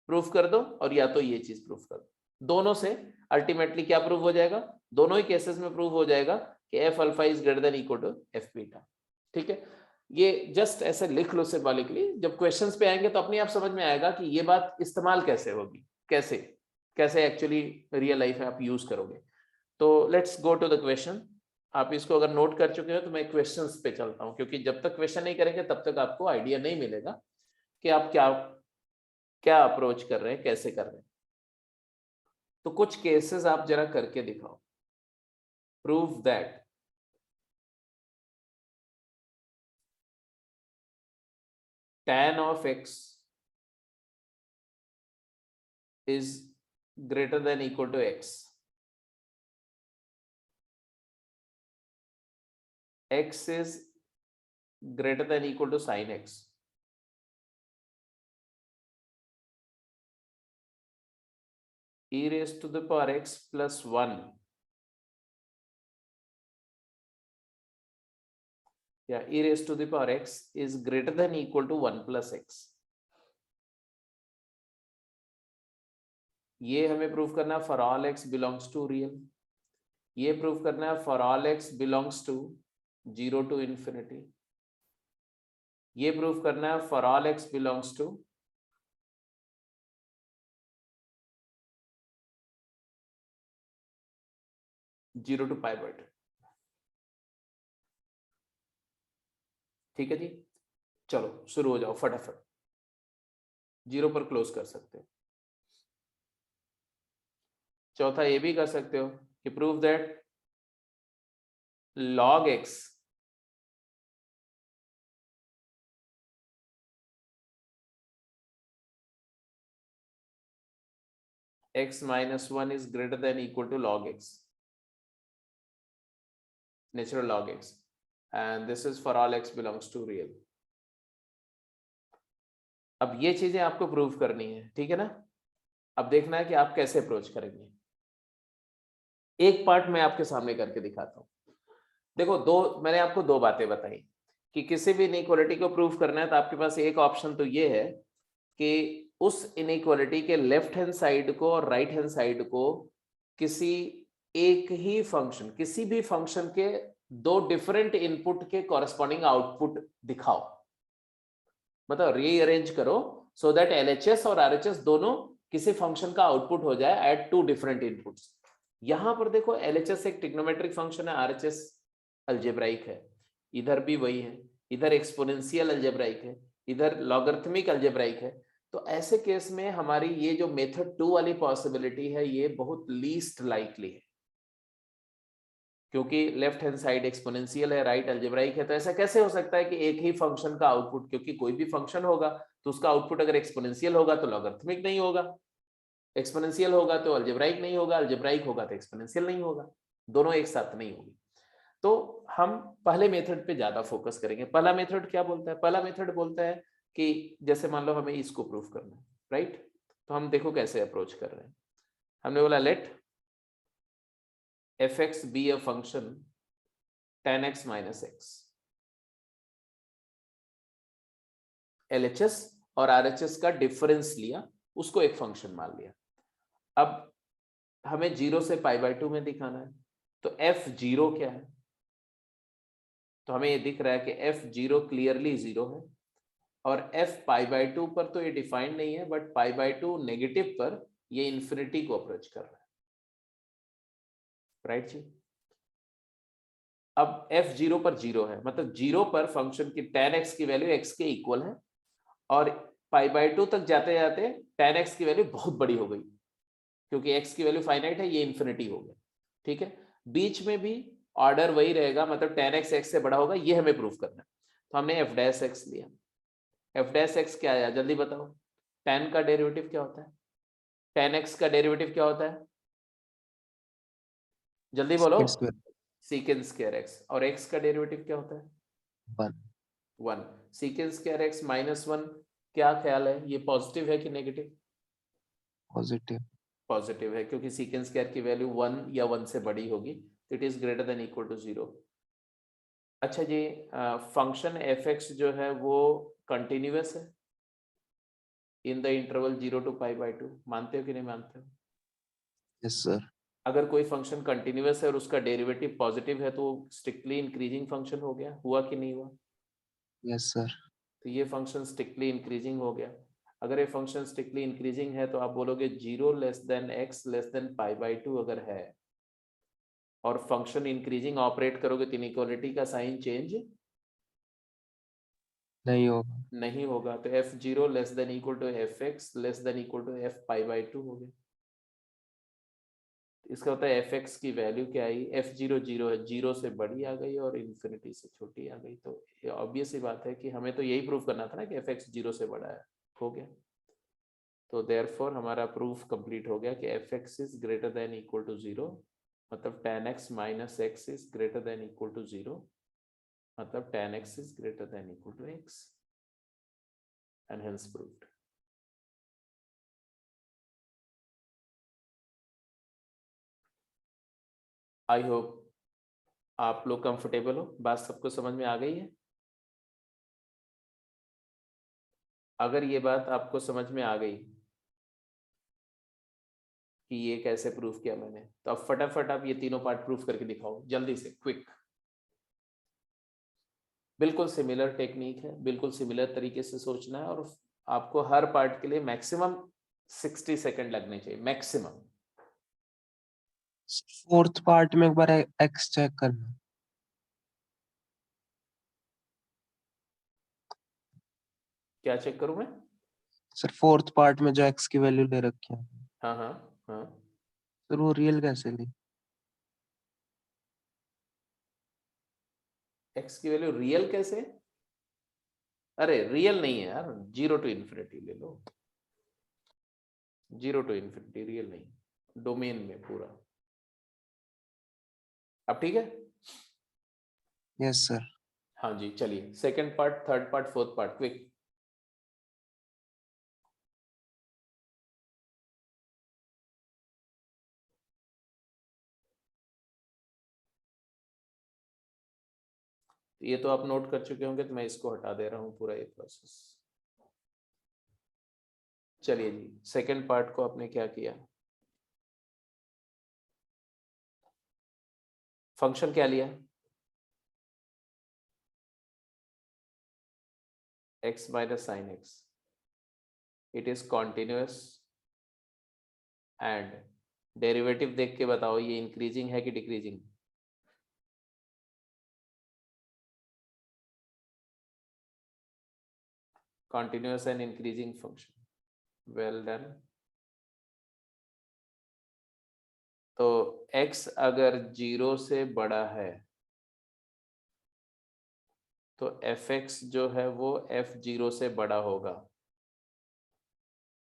प्रूफ कर दो और या तो ये चीज प्रूफ कर दो। दोनों से अल्टीमेटली क्या प्रूव हो जाएगा? दोनों ही केसेस में प्रूव हो जाएगा कि f alpha is greater than equal to f beta, ठीक है। ये जस्ट ऐसे लिख लो सिंबॉलिकली, जब क्वेश्चंस पे आएंगे तो अपने आप समझ में आएगा कि ये बात इस्तेमाल कैसे होगी, कैसे एक्चुअली रियल लाइफ में आप यूज करोगे। तो let's go to the question. आप इसको अगर नोट कर चुके हो तो मैं क्वेश्चंस पे चलता हूं, क्योंकि जब तक क्वेश्चन नहीं करेंगे तब तक आपको आइडिया नहीं मिलेगा कि आप क्या अप्रोच कर रहे हैं, कैसे कर रहे हैं। तो कुछ केसेस आप जरा करके दिखाओ। Prove that tan of x is greater than equal to x, x is greater than equal to sin x, e raised to the power x plus 1, yeah, e raised to the power x is greater than equal to 1 plus x। ये हमें प्रूफ करना है for all x belongs to real. ये प्रूफ करना है for all x belongs to 0 to infinity। ये प्रूफ करना है for all x belongs to 0 to pi by 2। ठीक है जी, चलो शुरू हो जाओ फटाफट। 0 पर क्लोज कर सकते हो। चौथा ये भी कर सकते हो कि prove that log x x minus 1 is greater than equal to log x, natural log x, and this is for all x belongs to real। अब ये चीजें आपको प्रूव करनी है, ठीक है ना। अब देखना है कि आप कैसे अप्रोच करेंगे। एक पार्ट मैं आपके सामने करके दिखाता हूं। देखो, मैंने आपको दो बातें बताई कि किसी भी इनइक्वालिटी को प्रूव करना है तो आपके पास एक ऑप्शन तो ये है कि उस इनइक्वालिटी के लेफ्ट हैंड साइड को और राइट हैंड साइड को किसी एक ही फंक्शन, किसी भी फंक्शन के दो डिफरेंट इनपुट के कॉरेस्पॉन्डिंग आउटपुट दिखाओ, मतलब रीअरेंज करो सो दैट LHS और RHS दोनों किसी फंक्शन का आउटपुट हो जाए एट टू डिफरेंट इनपुट्स। यहां पर देखो LHS एक ट्रिग्नोमेट्रिक फंक्शन है, RHS अलजेब्राइक है, इधर भी वही है, इधर एक्सपोनेंशियल अलजेब्राइक है, इधर लॉगरिथमिक अलजेब्राइक है। तो ऐसे केस में हमारी ये जो मेथड 2 वाली पॉसिबिलिटी है ये बहुत लीस्ट लाइकली है, क्योंकि लेफ्ट हैंड साइड एक्सपोनेंशियल है, राइट अलजेब्राइक है। तो ऐसा कैसे हो सकता है कि एक ही फंक्शन का आउटपुट, क्योंकि कोई भी फंक्शन होगा तो उसका आउटपुट अगर एक्सपोनेंशियल होगा तो लॉगरिथमिक नहीं होगा, एक्सपोनेंशियल होगा तो अलजेब्राइक नहीं होगा, अलजेब्राइक होगा तो एक्सपोनेंशियल नहीं होगा, दोनों एक साथ नहीं होगी। तो हम पहले मेथड पे ज्यादा फोकस करेंगे। पहला मेथड क्या बोलता है? पहला मेथड बोलता है कि जैसे मान लो हमें इसको प्रूफ करना है, राइट। तो हम देखो कैसे अप्रोच कर रहे हैं। हमने बोला late fx be a function tan x minus x। LHS और RHS का डिफरेंस लिया, उसको एक फंक्शन मान लिया। अब हमें 0 से pi by 2 में दिखाना है, तो f0 क्या है? तो हमें ये दिख रहा है कि f0 क्लियरली 0 है, और f π/2 पर तो ये डिफाइंड नहीं है, बट π/2 नेगेटिव पर ये इंफिनिटी को अप्रोच कर रहा है, राइट जी। अब f0 पर 0 है, मतलब 0 पर फंक्शन की tan x की वैल्यू x के इक्वल है, और π/2 तक जाते जाते tan x की वैल्यू बहुत बड़ी हो गई, क्योंकि x की वैल्यू फाइनाइट है, ये इंफिनिटी हो गया, ठीक है। बीच में भी ऑर्डर वही रहेगा, मतलब tan x x से बड़ा होगा, ये हमें प्रूफ करना है। तो हमने f' लिया। f' क्या आया जल्दी बताओ? tan का डेरिवेटिव क्या होता है? tan x का डेरिवेटिव क्या होता है? जल्दी बोलो। secant square x। और x का डेरिवेटिव क्या होता है? 1। secant स्क्वायर x -1, क्या ख्याल है, ये पॉजिटिव है कि नेगेटिव? पॉजिटिव। पॉजिटिव है, क्योंकि secant स्क्वायर की वैल्यू 1 या 1 से बड़ी होगी, तो it is greater than equal to 0। अच्छा जी, फंक्शन fx जो है वो कंटिन्यूअस है इन द इंटरवल 0 to π/2, मानते हो कि नहीं मानते हो? Yes sir. अगर कोई फंक्शन कंटिन्यूअस है और उसका डेरिवेटिव पॉजिटिव है तो स्ट्रिक्टली इंक्रीजिंग फंक्शन हो गया, हुआ कि नहीं हुआ? Yes sir. तो ये फंक्शन स्ट्रिक्टली इंक्रीजिंग हो गया। अगर ये फंक्शन स्ट्रिक्टली इंक्रीजिंग है तो आप बोलोगे 0 less than x less than π/2 अगर है, और फंक्शन इंक्रीजिंग ऑपरेट करोगे तो इनइक्वालिटी का साइन चेंज नहीं होगा। नहीं होगा। तो f0 less than equal to fx less than equal to f π/2 हो गया। इसका होता है fx की वैल्यू क्या आई? f0 0 है, 0 से बड़ी आ गई और इन्फिनिटी से छोटी आ गई। तो ऑब्वियस ही बात है कि हमें तो यही प्रूफ करना था ना कि fx 0 से बड़ा है, हो गया। तो देयरफॉर हमारा प्रूफ कंप्लीट हो गया कि fx is greater than equal to 0, मतलब tan x minus x is greater than equal to 0, मतलब tan x is greater than equal to x, and hence proved. I hope आप लोग कंफर्टेबल हो, बात सबको समझ में आ गई है? अगर ये बात आपको समझ में आ गई कि ये कैसे प्रूफ किया मैंने, तो अब फटाफट आप ये तीनों पार्ट प्रूफ करके दिखाओ जल्दी से, क्विक। बिल्कुल सिमिलर टेक्निक है, बिल्कुल सिमिलर तरीके से सोचना है, और आपको हर पार्ट के लिए मैक्सिमम 60 सेकंड लगने चाहिए, मैक्सिमम। फोर्थ पार्ट में एक बार एक्स चेक करना। क्या चेक करूं मैं? सर फोर्थ पार्ट में जो एक्स की वैल्यू ले रखी है, हाँ हाँ हाँ। सर वो रियल कैसे ली? एक्स की वैल्यू रियल कैसे? अरे रियल नहीं है यार, 0 to इन्फिनिटी ले लो, 0 to इन्फिनिटी, रियल नहीं, डोमेन में पूरा। अब ठीक है? Yes sir. हाँ जी, चलिए second part, third part, fourth part, quick. ये तो आप नोट कर चुके होंगे, तो मैं इसको हटा दे रहा हूं पूरा ये प्रोसेस। चलिए जी, सेकंड पार्ट को आपने क्या किया? फंक्शन क्या लिया? x minus sin x. It is continuous and derivative देख के बताओ ये इंक्रीजिंग है कि decreasing? continuous and increasing function, well done। तो x अगर 0 से बड़ा है तो fx जो है वो f0 से बड़ा होगा।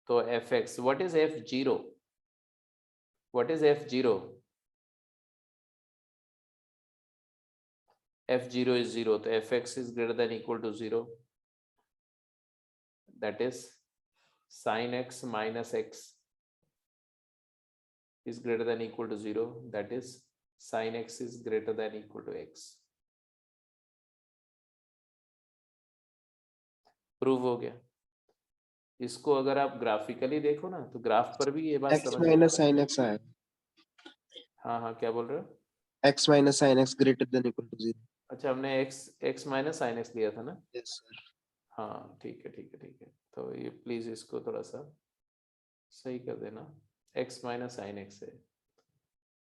तो fx, what is f0? What is f0? f0 is 0, तो fx is greater than equal to 0, that is sin x minus x is greater than equal to 0, that is sin x is greater than equal to x। Prove हो गया। इसको अगर आप ग्राफिकली देखो ना, तो ग्राफ पर भी ये बात एक्स समझ में माइनस साइन एक्स आएगा। हाँ हाँ, क्या बोल रहे हो? x minus sin x greater than equal to 0. अच्छा हमने x माइनस साइन एक्स लिया था ना। Yes sir. हाँ ठीक है ठीक है ठीक है, तो ये प्लीज इसको थोड़ा सा सही कर देना। x माइनस साइन एक्स है,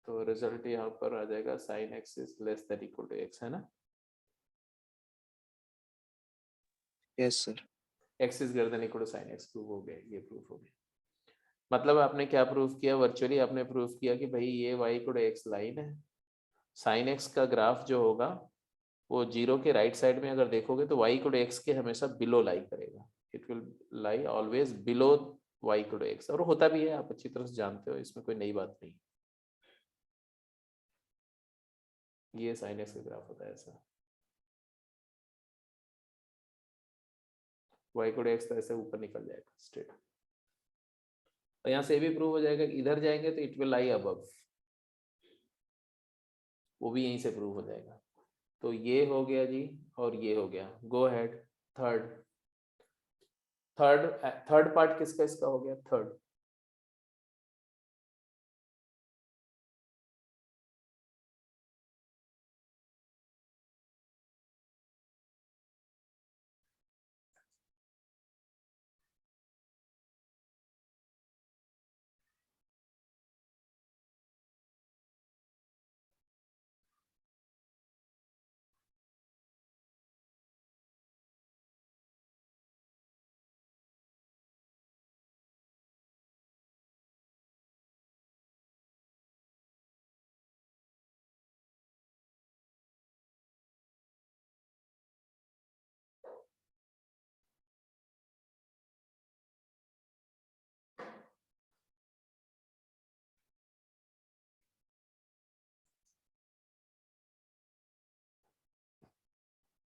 तो रिजल्ट यहाँ पर आ जाएगा sine x is less than equal to x, है ना। Yes sir. x is greater than equal to sine x, prove हो गया, ये प्रूफ हो गया। मतलब आपने क्या प्रूफ किया, वर्चुअली आपने प्रूफ किया कि भाई ये y equal to x line है, साइन एक्स का ग्राफ जो होगा वो जीरो के राइट साइड में अगर देखोगे तो y इक्वल टू एक्स के हमेशा बिलो लाई करेगा, it will lie always below y equal to x, और होता भी है, आप अच्छी तरह से जानते हो, इसमें कोई नई बात नहीं। ये साइन एक्स का ग्राफ होता है ऐसा, y इक्वल टू एक्स तो ऐसे ऊपर निकल जाएगा स्ट्रेट, और यहाँ से भी प्रूव हो जाएगा कि इधर जाएंगे तो इट विल लाई अबव, वो भी यहीं से प्रूव हो जाएगा। तो ये हो गया जी, और ये हो गया। Go ahead, third third part किसका इसका हो गया, थर्ड।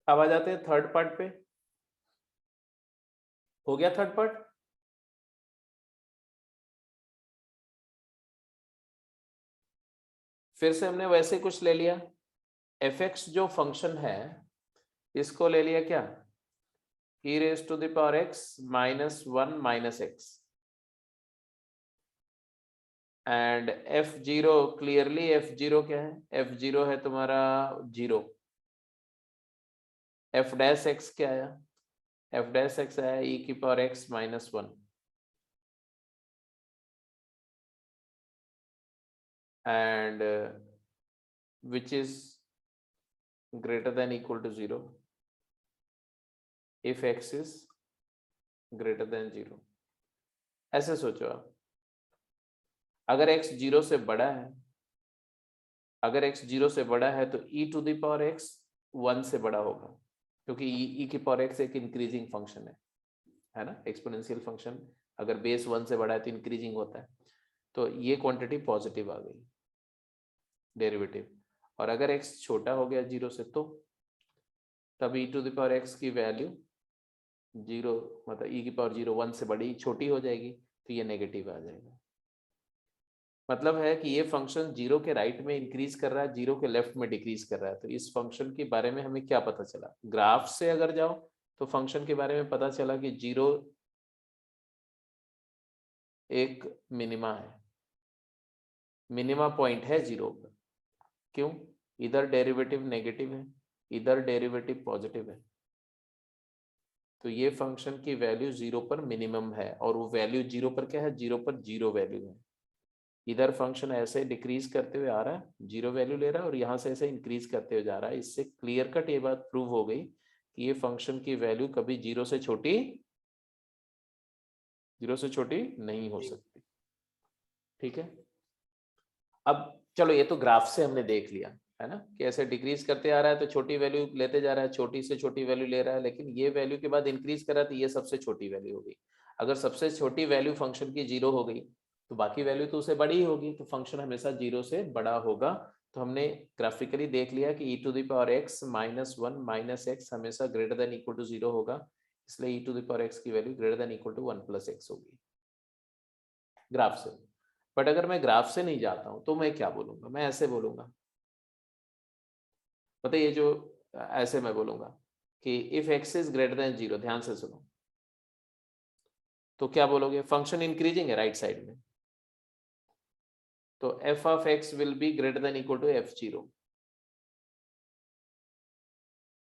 अब आ जाते हैं थर्ड पार्ट पे। हो गया थर्ड पार्ट। फिर से हमने वैसे कुछ ले लिया, एफ एक्स जो फंक्शन है इसको ले लिया क्या, e raise to the power x minus 1 minus x, and f0 clearly f0 क्या है, f0 है तुम्हारा 0, f डैश x क्या आया, f डैश x आया e की power x minus 1, and which is greater than equal to 0 if x is greater than 0। ऐसे सोचो आप, अगर x 0 से बड़ा है, अगर x 0 से बड़ा है तो e to the power x 1 से बड़ा होगा, क्योंकि e की पावर x एक इंक्रीजिंग फंक्शन है ना, एक्सपोनेंशियल फंक्शन अगर बेस 1 से बड़ा है तो इंक्रीजिंग होता है, तो ये क्वांटिटी पॉजिटिव आ गई डेरिवेटिव। और अगर x छोटा हो गया 0 से तो तब e to the power x की वैल्यू 0, मतलब e की पावर 0 1 से बड़ी छोटी हो जाएगी, तो ये नेगेटिव आ जाएगा। मतलब है कि ये फंक्शन 0 के राइट में इंक्रीज कर रहा है, 0 के लेफ्ट में डिक्रीज कर रहा है। तो इस फंक्शन के बारे में हमें क्या पता चला, ग्राफ से अगर जाओ तो फंक्शन के बारे में पता चला कि 0 एक मिनिमा है, मिनिमा पॉइंट है 0 पर। क्यों, इधर डेरिवेटिव नेगेटिव है, इधर डेरिवेटिव पॉजिटिव है, तो ये फंक्शन की वैल्यू 0 पर मिनिमम है, और वो वैल्यू 0 पर क्या है, 0 पर 0 वैल्यू है। इधर फंक्शन ऐसे डिक्रीज करते हुए आ रहा है, 0 वैल्यू ले रहा है, और यहाँ से ऐसे इंक्रीज करते हुए जा रहा है। इससे क्लियर कट ये बात प्रूव हो गई कि ये फंक्शन की वैल्यू कभी 0 से छोटी नहीं हो सकती। ठीक है, अब चलो ये तो ग्राफ से हमने देख लिया है ना, कि ऐसे डिक्रीज करते आ रहा है तो छोटी वैल्यू लेते जा रहा है, छोटी से छोटी वैल्यू ले रहा है, लेकिन ये वैल्यू के बाद इंक्रीज कर रहा है तो ये सबसे छोटी वैल्यू हो गई। अगर सबसे छोटी वैल्यू फंक्शन की 0 हो गई तो बाकी वैल्यू तो उसे बड़ी ही होगी, तो फंक्शन हमेशा 0 से बड़ा होगा। तो हमने ग्राफिकली देख लिया कि e to the power x minus 1 minus x हमेशा ग्रेटर देन इक्वल टू 0 होगा, इसलिए e to the power x की value greater than equal to 1 plus x होगी ग्राफ से। बट अगर मैं ग्राफ से नहीं जाता हूं तो मैं क्या बोलूंगा, मैं ऐसे बोलूंगा, पता ये जो ऐसे मैं बोलूंगा कि if x is greater then 0, ध्यान से सुनो, तो क्या बोलोगे, फंक्शन इंक्रीजिंग है राइट साइड में, तो f of x will be greater than equal to f0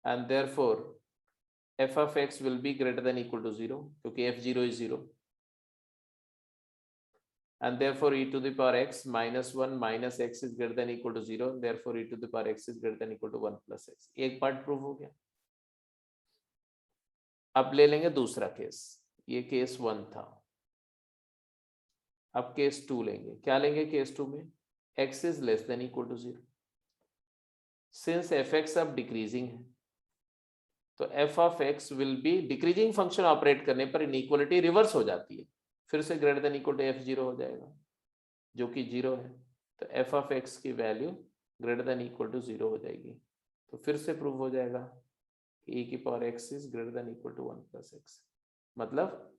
and therefore f of x will be greater than equal to 0 क्योंकि f0 is 0 and therefore e to the power x minus 1 minus x is greater than equal to 0 and therefore e to the power x is greater than equal to 1 plus x. एक पार्ट प्रूव हो गया. अब ले लेंगे दूसरा केस. ये केस 1 था. अब केस 2 लेंगे. क्या लेंगे केस 2 में? x is less than equal to 0. Since fx अब डिक्रीजिंग है तो f of x will be decreasing function operate करने पर इनइक्वालिटी रिवर्स हो जाती है. फिर से greater than equal to f0 हो जाएगा जो कि 0 है. तो f of x की value greater than equal to 0 हो जाएगी. तो फिर से प्रूव हो जाएगा कि e की power x is greater than equal to 1 plus x. मतलब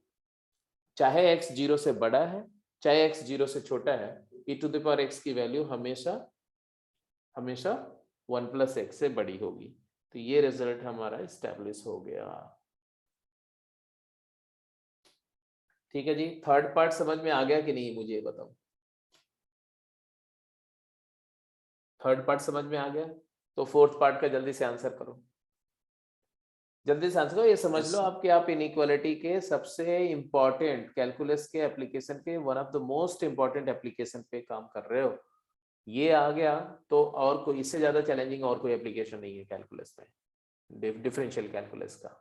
चाहे x 0 से बड़ा है चाहे x 0 से छोटा है, e to the power x की वैल्यू हमेशा 1 प्लस x से बड़ी होगी. तो ये रिजल्ट हमारा एस्टेब्लिश हो गया. ठीक है जी. थर्ड पार्ट समझ में आ गया कि नहीं मुझे बताओ. थर्ड पार्ट समझ में आ गया तो फोर्थ पार्ट का जल्दी से आंसर करो. जल्दी से आंसर करो. ये समझ लो आपके आप इनइक्वालिटी के सबसे इंपॉर्टेंट कैलकुलस के एप्लीकेशन के one of the most important application पे काम कर रहे हो. ये आ गया तो और कोई इससे ज्यादा चैलेंजिंग और कोई एप्लीकेशन नहीं है कैलकुलस में, डिफरेंशियल कैलकुलस का.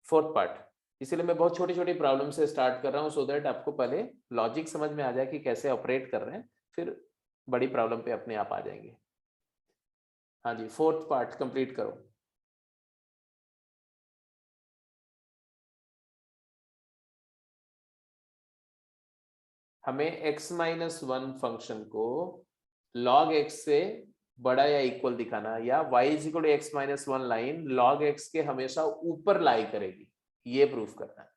Fourth part. इसीलिए मैं बहुत छोटी छोटी प्रॉब्लम से स्टार्ट कर रहा हूँ सो दैट आपको पहले लॉजिक समझ में आ जाए कि कैसे ऑपरेट कर रहे हैं, फिर बड़ी प्रॉब्लम पे अपने आप आ जाएंगे. हाँ जी. फोर्थ पार्ट कंप्लीट करो. हमें x-1 फंक्शन को log x से बड़ा या इक्वल दिखाना है, या y is equal to x-1 line log x के हमेशा ऊपर लाई करेगी, ये प्रूफ करना है.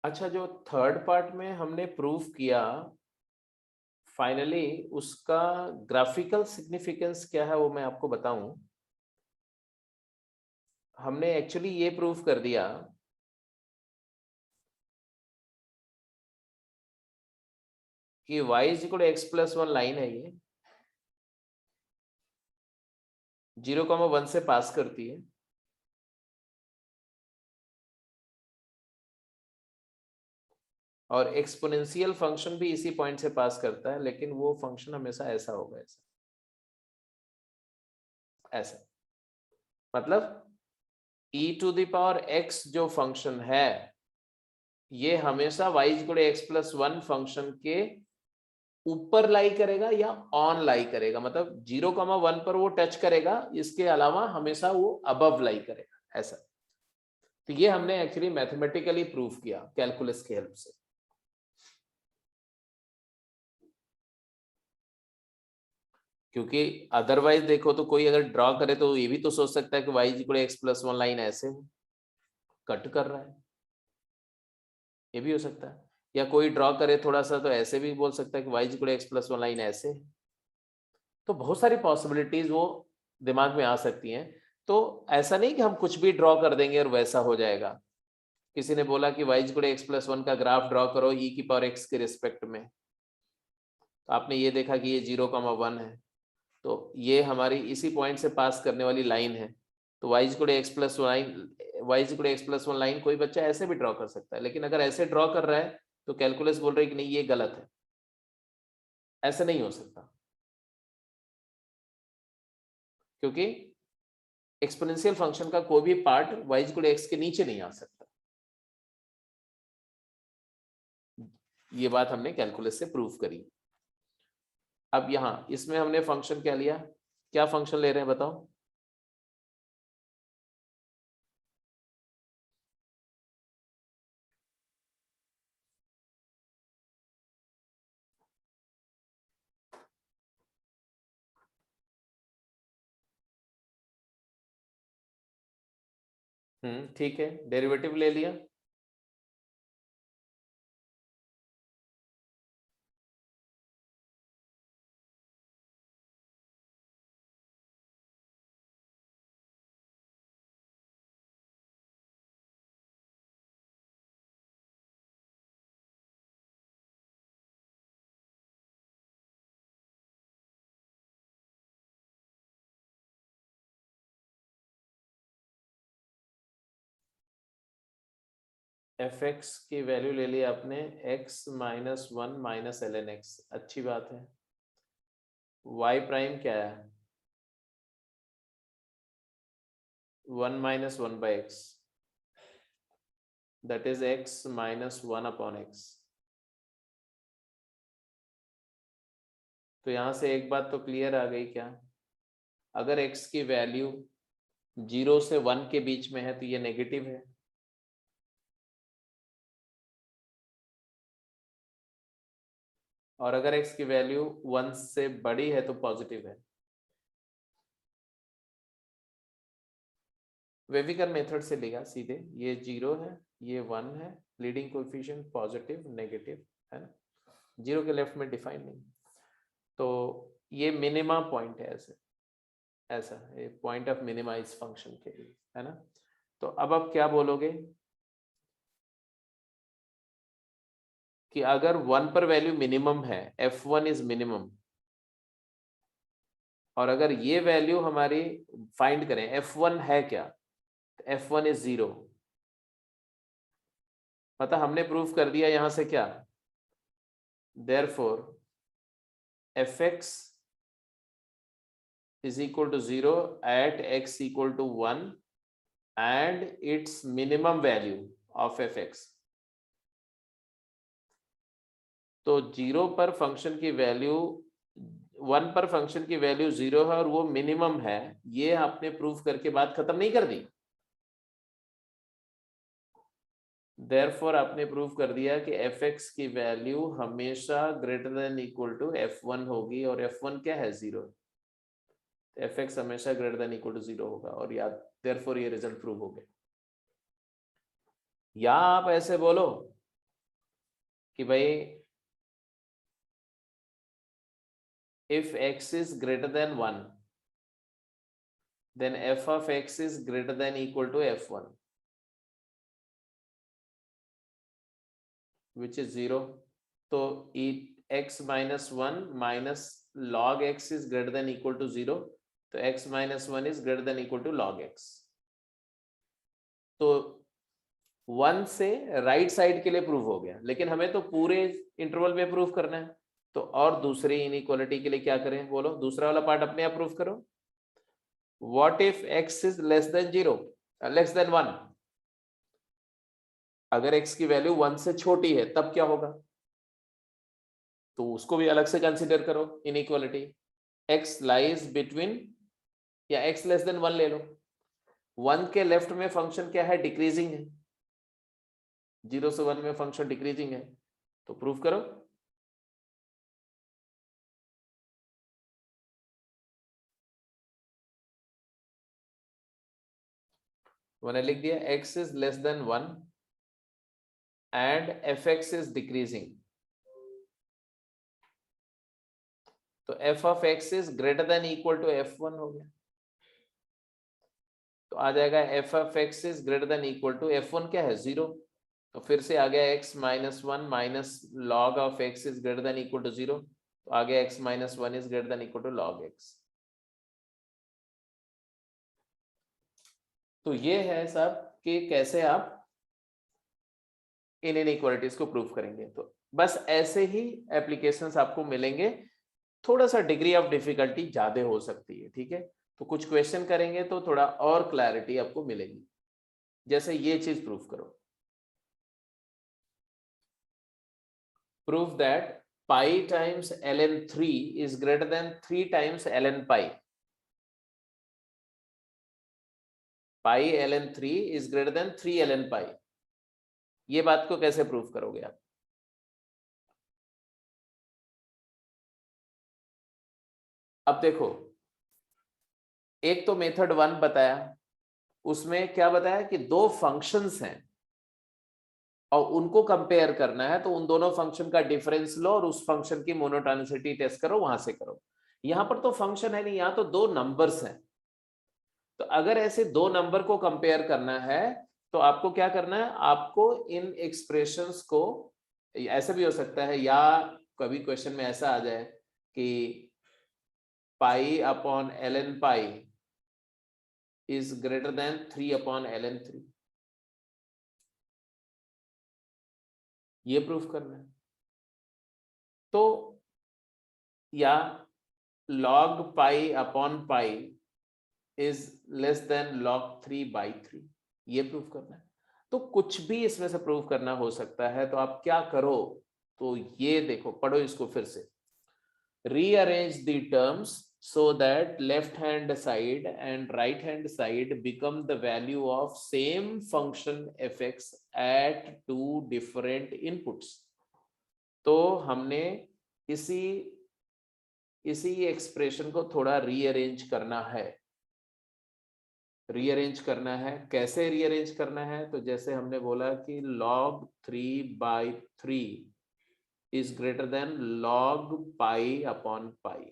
अच्छा, जो थर्ड पार्ट में हमने प्रूफ किया फाइनली उसका ग्राफिकल सिग्निफिकेंस क्या है वो मैं आपको बताऊं. हमने एक्चुअली ये प्रूफ कर दिया कि y is equal to x plus 1 line है. ये 0,1 से पास करती है और एक्सपोनेंशियल फंक्शन भी इसी पॉइंट से पास करता है, लेकिन वो फंक्शन हमेशा ऐसा होगा, ऐसा. मतलब e to the power x जो फंक्शन है ये हमेशा y equal to x plus 1 function के ऊपर लाई करेगा या ऑन लाई करेगा. मतलब 0,1 पर वो टच करेगा, इसके अलावा हमेशा वो अबव लाई करेगा, ऐसा. तो ये हमने एक्चुअली मैथमेटिकली प्रूफ किया कैलकुलस की हेल्प से. क्योंकि अदरवाइज देखो तो कोई अगर ड्रॉ करे तो ये भी तो सोच सकता है कि y equal to x plus 1 line ऐसे कट कर रहा है, ये भी हो सकता है. या कोई ड्रॉ करे थोड़ा सा तो ऐसे भी बोल सकता है कि y equal to x plus 1 line ऐसे. तो बहुत सारी पॉसिबिलिटीज वो दिमाग में आ सकती हैं. तो ऐसा नहीं कि हम कुछ भी ड्रॉ कर देंगे और वैसा हो जाएगा. किसी ने बोला कि y equal to x plus 1 का ग्राफ ड्रॉ करो e की पावर x के रिस्पेक्ट में, तो आपने ये देखा कि ये 0,1 है, तो ये हमारी इसी पॉइंट से पास करने वाली लाइन है. तो y equal to x plus 1 line कोई बच्चा ऐसे भी ड्रॉ कर सकता है. लेकिन अगर ऐसे ड्रॉ कर रहा है तो कैलकुलस बोल रही है कि नहीं ये गलत है, ऐसा नहीं हो सकता, क्योंकि एक्सपोनेंशियल फंक्शन का कोई भी part y equal to x के नीचे नहीं आ सकता. ये बात हमने कैलकुलस से प्रूफ करी. अब यहाँ इसमें हमने फंक्शन क्या लिया, क्या फंक्शन ले रहे हैं बताओ. ठीक है, डेरिवेटिव ले लिया, एफ एक्स की वैल्यू ले ली आपने x minus one minus L N x, अच्छी बात है। वाई प्राइम क्या है? 1 minus 1 by x, that is x minus 1 upon x। तो यहां से एक बात तो क्लियर आ गई क्या? अगर x की वैल्यू 0 से 1 के बीच में है तो ये नेगेटिव है, और अगर x की वैल्यू 1 से बड़ी है तो पॉजिटिव है। वेविकर मेथड से लिखा सीधे, ये 0 है, ये 1 है, लीडिंग कोएफिशिएंट पॉजिटिव नेगेटिव है ना, 0 के लेफ्ट में डिफाइन नहीं, तो ये मिनिमा पॉइंट है, ऐसा ये पॉइंट ऑफ मिनिमा इस फंक्शन के लिए है ना। तो अब आप क्या बोलोगे कि अगर 1 पर वैल्यू मिनिमम है, f1 इज मिनिमम, और अगर ये वैल्यू हमारी फाइंड करें f1 है क्या, f1 इज 0, पता हमने प्रूफ कर दिया यहां से क्या, therefore fx is equal to 0 at x equal to 1 and its minimum value of fx। तो 0 पर फंक्शन की वैल्यू 1 पर फंक्शन की वैल्यू 0 है और वो मिनिमम है, ये आपने प्रूफ करके बात खत्म नहीं कर दी। Therefore आपने प्रूफ कर दिया कि fx की वैल्यू हमेशा greater than equal to f1 होगी, और f1 क्या है 0, fx हमेशा ग्रेटर देन इक्वल टू 0 होगा, और याद therefore ये रिजल्ट प्रूव हो गया। या आप ऐसे बोलो कि भाई if x is greater than 1 then f of x is greater than equal to f1 which is 0। तो x minus 1 minus log x is greater than equal to 0, तो x minus 1 is greater than equal to log x। तो 1 से राइट साइड के लिए प्रूव हो गया, लेकिन हमें तो पूरे इंटरवल में प्रूव करना है, तो और दूसरी इनइक्वालिटी के लिए क्या करें, बोलो दूसरा वाला पार्ट अपने आप प्रूव करो। What if x is less then 0, less than 1, अगर x की वैल्यू 1 से छोटी है तब क्या होगा, तो उसको भी अलग से कंसीडर करो इनइक्वालिटी। x लाइज बिटवीन, या x लेस देन 1 ले लो, 1 के लेफ्ट में फंक्शन क्या है, डिक्रीजिंग है, 0 से 1 में फंक्शन डिक्रीजिंग है, तो प्रूव करो। मैंने लिख दिया x is less than 1 and fx is decreasing, तो f of x is greater than equal to f1 हो गया, तो आ जाएगा f of x is greater than equal to f1 क्या है 0, तो फिर से आ गया x minus 1 minus log of x is greater than equal to 0, तो आ गया x minus 1 is greater than equal to log x। तो ये है सब कि कैसे आप इन इनइक्वालिटीज को प्रूव करेंगे। तो बस ऐसे ही एप्लीकेशंस आपको मिलेंगे, थोड़ा सा डिग्री ऑफ डिफिकल्टी ज्यादा हो सकती है, ठीक है, तो कुछ क्वेश्चन करेंगे तो थोड़ा और क्लैरिटी आपको मिलेगी। जैसे ये चीज प्रूव करो, prove that pi times ln3 is greater than 3 times ln pi, pi ln3 is greater than 3 ln पाई, ये बात को कैसे प्रूव करोगे आप? अब देखो, एक तो मेथड 1 बताया उसमें क्या बताया कि दो फंक्शंस हैं और उनको कंपेयर करना है, तो उन दोनों फंक्शन का डिफरेंस लो और उस फंक्शन की मोनोटोनिसिटी टेस्ट करो, वहां से करो। यहां पर तो फंक्शन है नहीं, यहां तो दो नंबर्स हैं। तो अगर ऐसे दो नंबर को कंपेयर करना है तो आपको क्या करना है, आपको इन एक्सप्रेशंस को, ऐसा भी हो सकता है या कभी क्वेश्चन में ऐसा आ जाए कि pi upon ln pi is greater than 3 upon ln 3, ये प्रूफ करना है। तो या log pi upon pi is less then log 3/3, ये प्रूफ करना है। तो कुछ भी इसमें से प्रूफ करना हो सकता है। तो आप क्या करो, तो ये देखो, पढ़ो इसको फिर से। rearrange the terms so that left hand side and right hand side become the value of same function fx at two different inputs। तो हमने इसी एक्सप्रेशन को थोड़ा रीअरेंज करना है। रीअरेंज करना है, कैसे रीअरेंज करना है, तो जैसे हमने बोला कि log 3/3 is greater than log pi upon pi,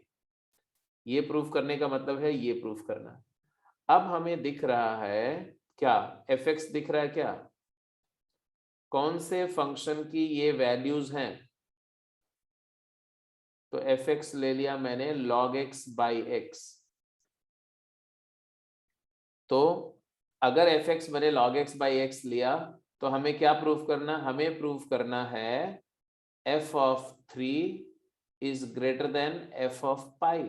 ये प्रूफ करने का मतलब है ये प्रूफ करना। अब हमें दिख रहा है क्या, fx दिख रहा है क्या, कौन से फंक्शन की ये वैल्यूज हैं, तो fx ले लिया मैंने log x बाई x। तो अगर fx मैंने log x बाई x लिया तो हमें क्या प्रूफ करना, हमें प्रूफ करना है f of 3 is greater than f of pi।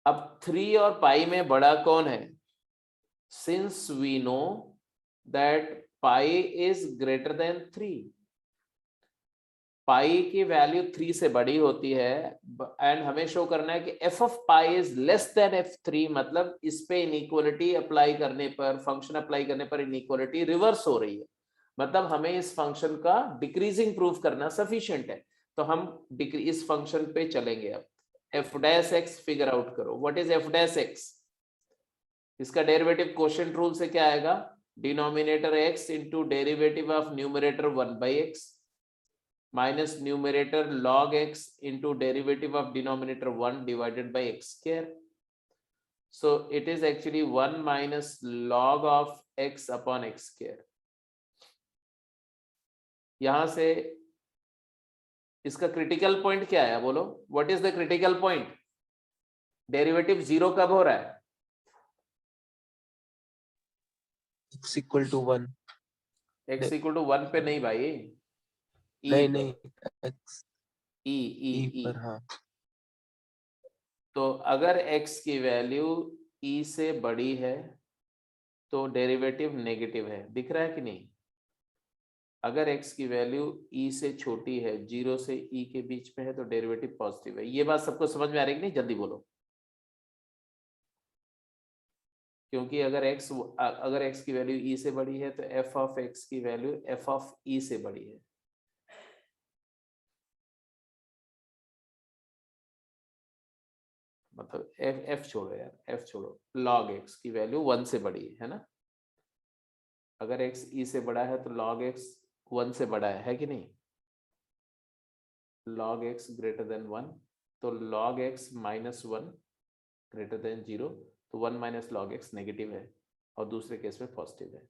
अब 3 और पाई में बड़ा कौन है, since we know that pi is greater than 3, pi की वैल्यू 3 से बड़ी होती है, एंड हमें शो करना है कि f of pi is less than f3, मतलब इस पे इनइक्वालिटी अप्लाई करने पर, फंक्शन अप्लाई करने पर इनइक्वालिटी रिवर्स हो रही है, मतलब हमें इस फंक्शन का डिक्रीजिंग प्रूफ करना सफिशिएंट है। तो हम इस फंक्शन पे चलेंगे। अब f dash x figure out करो, what is f dash x, इसका डेरिवेटिव क्वोशिएंट रूल से क्या आएगा, denominator x into derivative of numerator 1/x minus numerator log x into derivative of denominator 1 divided by x square. So it is actually 1 minus log of x upon x square। यहां से इसका क्रिटिकल पॉइंट क्या है, बोलो, what is the critical point, derivative 0 कब हो रहा है, x equal to 1। x equal to 1 पे नहीं भाई, नहीं x ई पर, हाँ। तो अगर x की वैल्यू e से बड़ी है तो डेरिवेटिव नेगेटिव है, दिख रहा है कि नहीं। अगर x की वैल्यू e से छोटी है, 0 से e के बीच में है, तो डेरिवेटिव पॉजिटिव है। ये बात सबको समझ में आ रही है कि नहीं, जल्दी बोलो। क्योंकि अगर x की वैल्यू e से बड़ी है तो f ऑफ x की वैल्यू f ऑफ e से बड़ी है। मतलब f छोड़ो यार, f छोड़ो, log x की वैल्यू 1 से बड़ी है ना। अगर x e से बड़ा है तो log x 1 से बड़ा है कि नहीं, log x ग्रेटर देन 1, तो log x minus 1 greater than 0, तो 1 माइनस log x नेगेटिव है और दूसरे केस में पॉजिटिव है।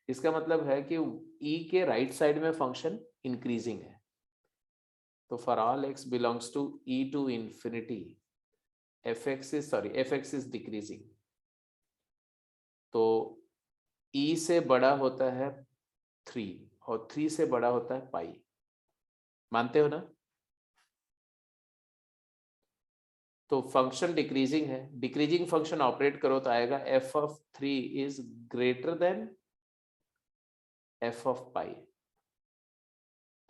इसका मतलब है कि e के राइट साइड में फंक्शन इंक्रीजिंग है। तो for all x belongs to e to infinity fx is decreasing। तो e से बड़ा होता है 3 और 3 से बड़ा होता है पाई, मानते हो ना। तो फंक्शन डिक्रीजिंग है, डिक्रीजिंग फंक्शन ऑपरेट करो तो आएगा f of 3 is greater than f of pi.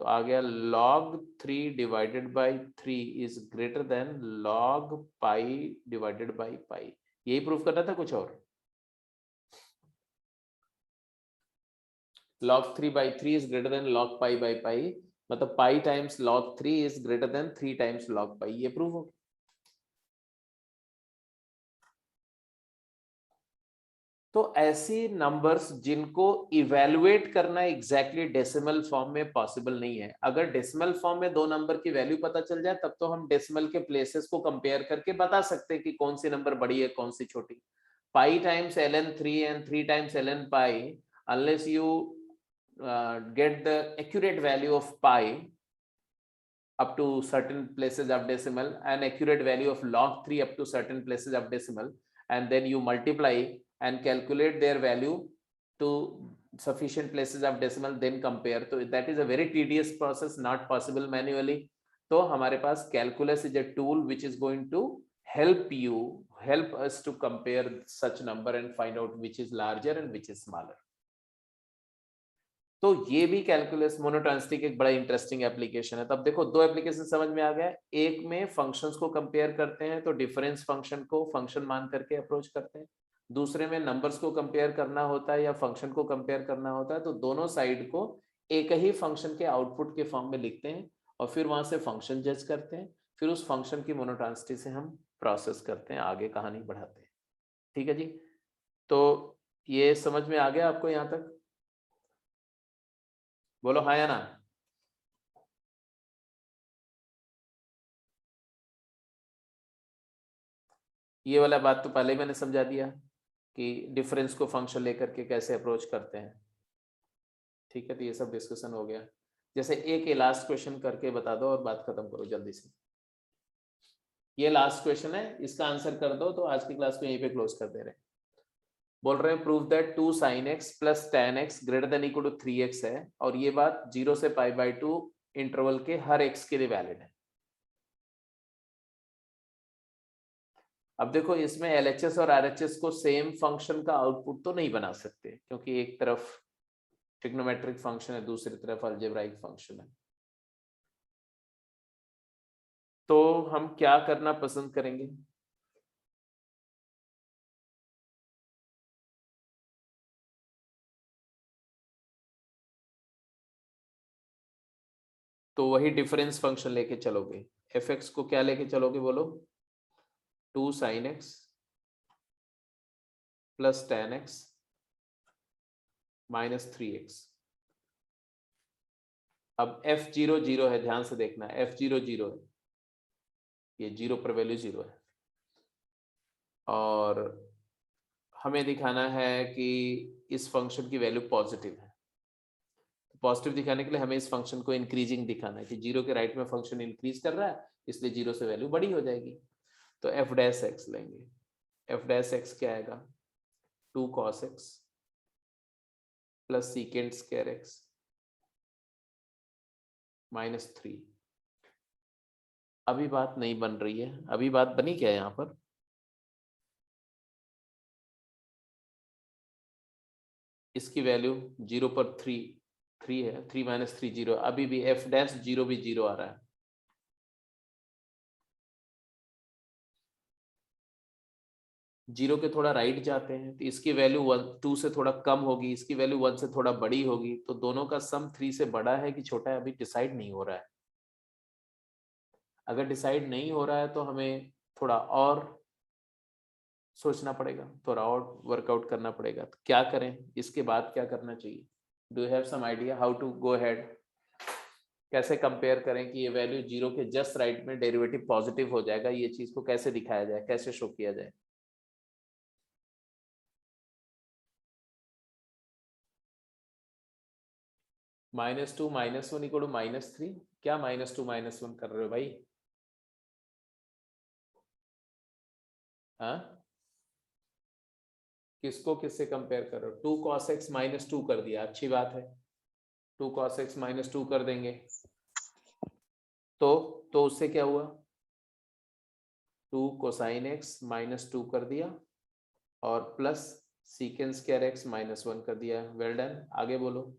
तो आ गया log 3 divided by 3 is greater than log pi divided by pi. यही प्रूफ करना था, कुछ और। log 3/3 is greater than log pi by pi, मतलब pi times log 3 is greater than 3 times log pi, ये प्रूफ हो गया। तो ऐसी नंबर्स जिनको इवेलुएट करना एग्जैक्टली डेसिमल फॉर्म में पॉसिबल नहीं है। अगर डेसिमल फॉर्म में दो नंबर की वैल्यू पता चल जाए तब तो हम डेसिमल के प्लेसेस को कंपेयर करके बता सकते हैं कि कौन सी नंबर बड़ी है कौन सी छोटी। पाई times ln 3 and 3 times ln pi, unless you get the accurate value of pi up to certain places of decimal and accurate value of log 3 up to certain places of decimal, and then you multiply and calculate their value to sufficient places of decimal, then compare. So that is a very tedious process, not possible manually. तो हमारे पास calculus is a tool which is going to help us to compare such number and find out which is larger and which is smaller. तो ये भी कैलकुलस मोनोटॉनिसिटी एक बड़ा इंटरेस्टिंग एप्लीकेशन है। तब देखो दो एप्लीकेशन समझ में आ गया। एक में फंक्शंस को कंपेयर करते हैं तो डिफरेंस फंक्शन को फंक्शन मान करके अप्रोच करते हैं। दूसरे में नंबर्स को कंपेयर करना होता है या फंक्शन को कंपेयर करना होता है तो दोनों साइड को एक ही फंक्शन के आउटपुट के फॉर्म में लिखते हैं और फिर वहां से फंक्शन जज करते हैं, फिर उस फंक्शन की मोनोटॉनिसिटी से हम प्रोसेस करते हैं, आगे कहानी बढ़ाते हैं। ठीक है जी, तो ये समझ में आ गया आपको यहाँ तक? बोलो हाँ या ना। ये वाला बात तो पहले ही मैंने समझा दिया कि डिफरेंस को फंक्शन लेकर के कैसे अप्रोच करते हैं। ठीक है, तो ये सब डिस्कशन हो गया। जैसे एक ये लास्ट क्वेश्चन करके बता दो और बात खत्म करो जल्दी से। ये लास्ट क्वेश्चन है, इसका आंसर कर दो तो आज की क्लास को यहीं पे क्लोज कर दे रहे हैं। बोल रहे हैं prove that 2 sin x plus tan x greater than equal to 3x है और ये बात 0 से π/2 इंटरवल के हर x के लिए वैलिड है। अब देखो इसमें LHS और RHS को सेम फंक्शन का आउटपुट तो नहीं बना सकते क्योंकि एक तरफ ट्रिग्नोमेट्रिक फंक्शन है दूसरी तरफ अलजेब्राइक फंक्शन है। तो हम क्या करना पसंद करेंगे? तो वही डिफरेंस फंक्शन लेके चलोगे। fx को क्या लेके चलोगे बोलो? 2 sin x plus tan x minus 3x। अब f0 0 है, ध्यान से देखना, f0 0 है, ये 0 पर वैल्यू 0 है और हमें दिखाना है कि इस फंक्शन की वैल्यू पॉजिटिव है। पॉजिटिव दिखाने के लिए हमें इस फंक्शन को इंक्रीजिंग दिखाना है कि 0 के राइट में फंक्शन इंक्रीज कर रहा है इसलिए 0 से वैल्यू बड़ी हो जाएगी। तो f डैश x लेंगे। f डैश x क्या आएगा? 2 cos x plus secant square x minus 3। अभी बात नहीं बन रही है, अभी बात बनी क्या है यहाँ पर? इसकी वैल्यू 0 पर 3 है, 3 माइनस 3 0। अभी भी f डैश 0 भी 0 आ रहा है। जीरो के थोड़ा राइट जाते हैं तो इसकी वैल्यू 2 से थोड़ा कम होगी, इसकी वैल्यू 1 से थोड़ा बड़ी होगी, तो दोनों का सम 3 से बड़ा है कि छोटा है अभी डिसाइड नहीं हो रहा है। अगर डिसाइड नहीं हो रहा है तो हमें थोड़ा और सोचना पड़ेगा, थोड़ा और वर्कआउट करना पड़ेगा। तो क्या करें, इसके बाद क्या करना चाहिए? Do you have some idea how to go ahead? कैसे कंपेयर करें कि ये वैल्यू 0 के जस्ट राइट में डेरिवेटिव पॉजिटिव हो जाएगा, ये चीज को कैसे दिखाया जाए, कैसे शो किया जाए? -2 -1 इक्वल टू -3। क्या -2 -1 कर रहे हो भाई? हाँ, किसको किससे कंपेयर कर रहे हो? 2 cos x -2 कर दिया, अच्छी बात है। 2 cos x -2 कर देंगे तो उससे क्या हुआ? 2 cosine x -2 कर दिया और प्लस सीकेंट स्क्वायर x -1 कर दिया। वेल डन, आगे बोलो,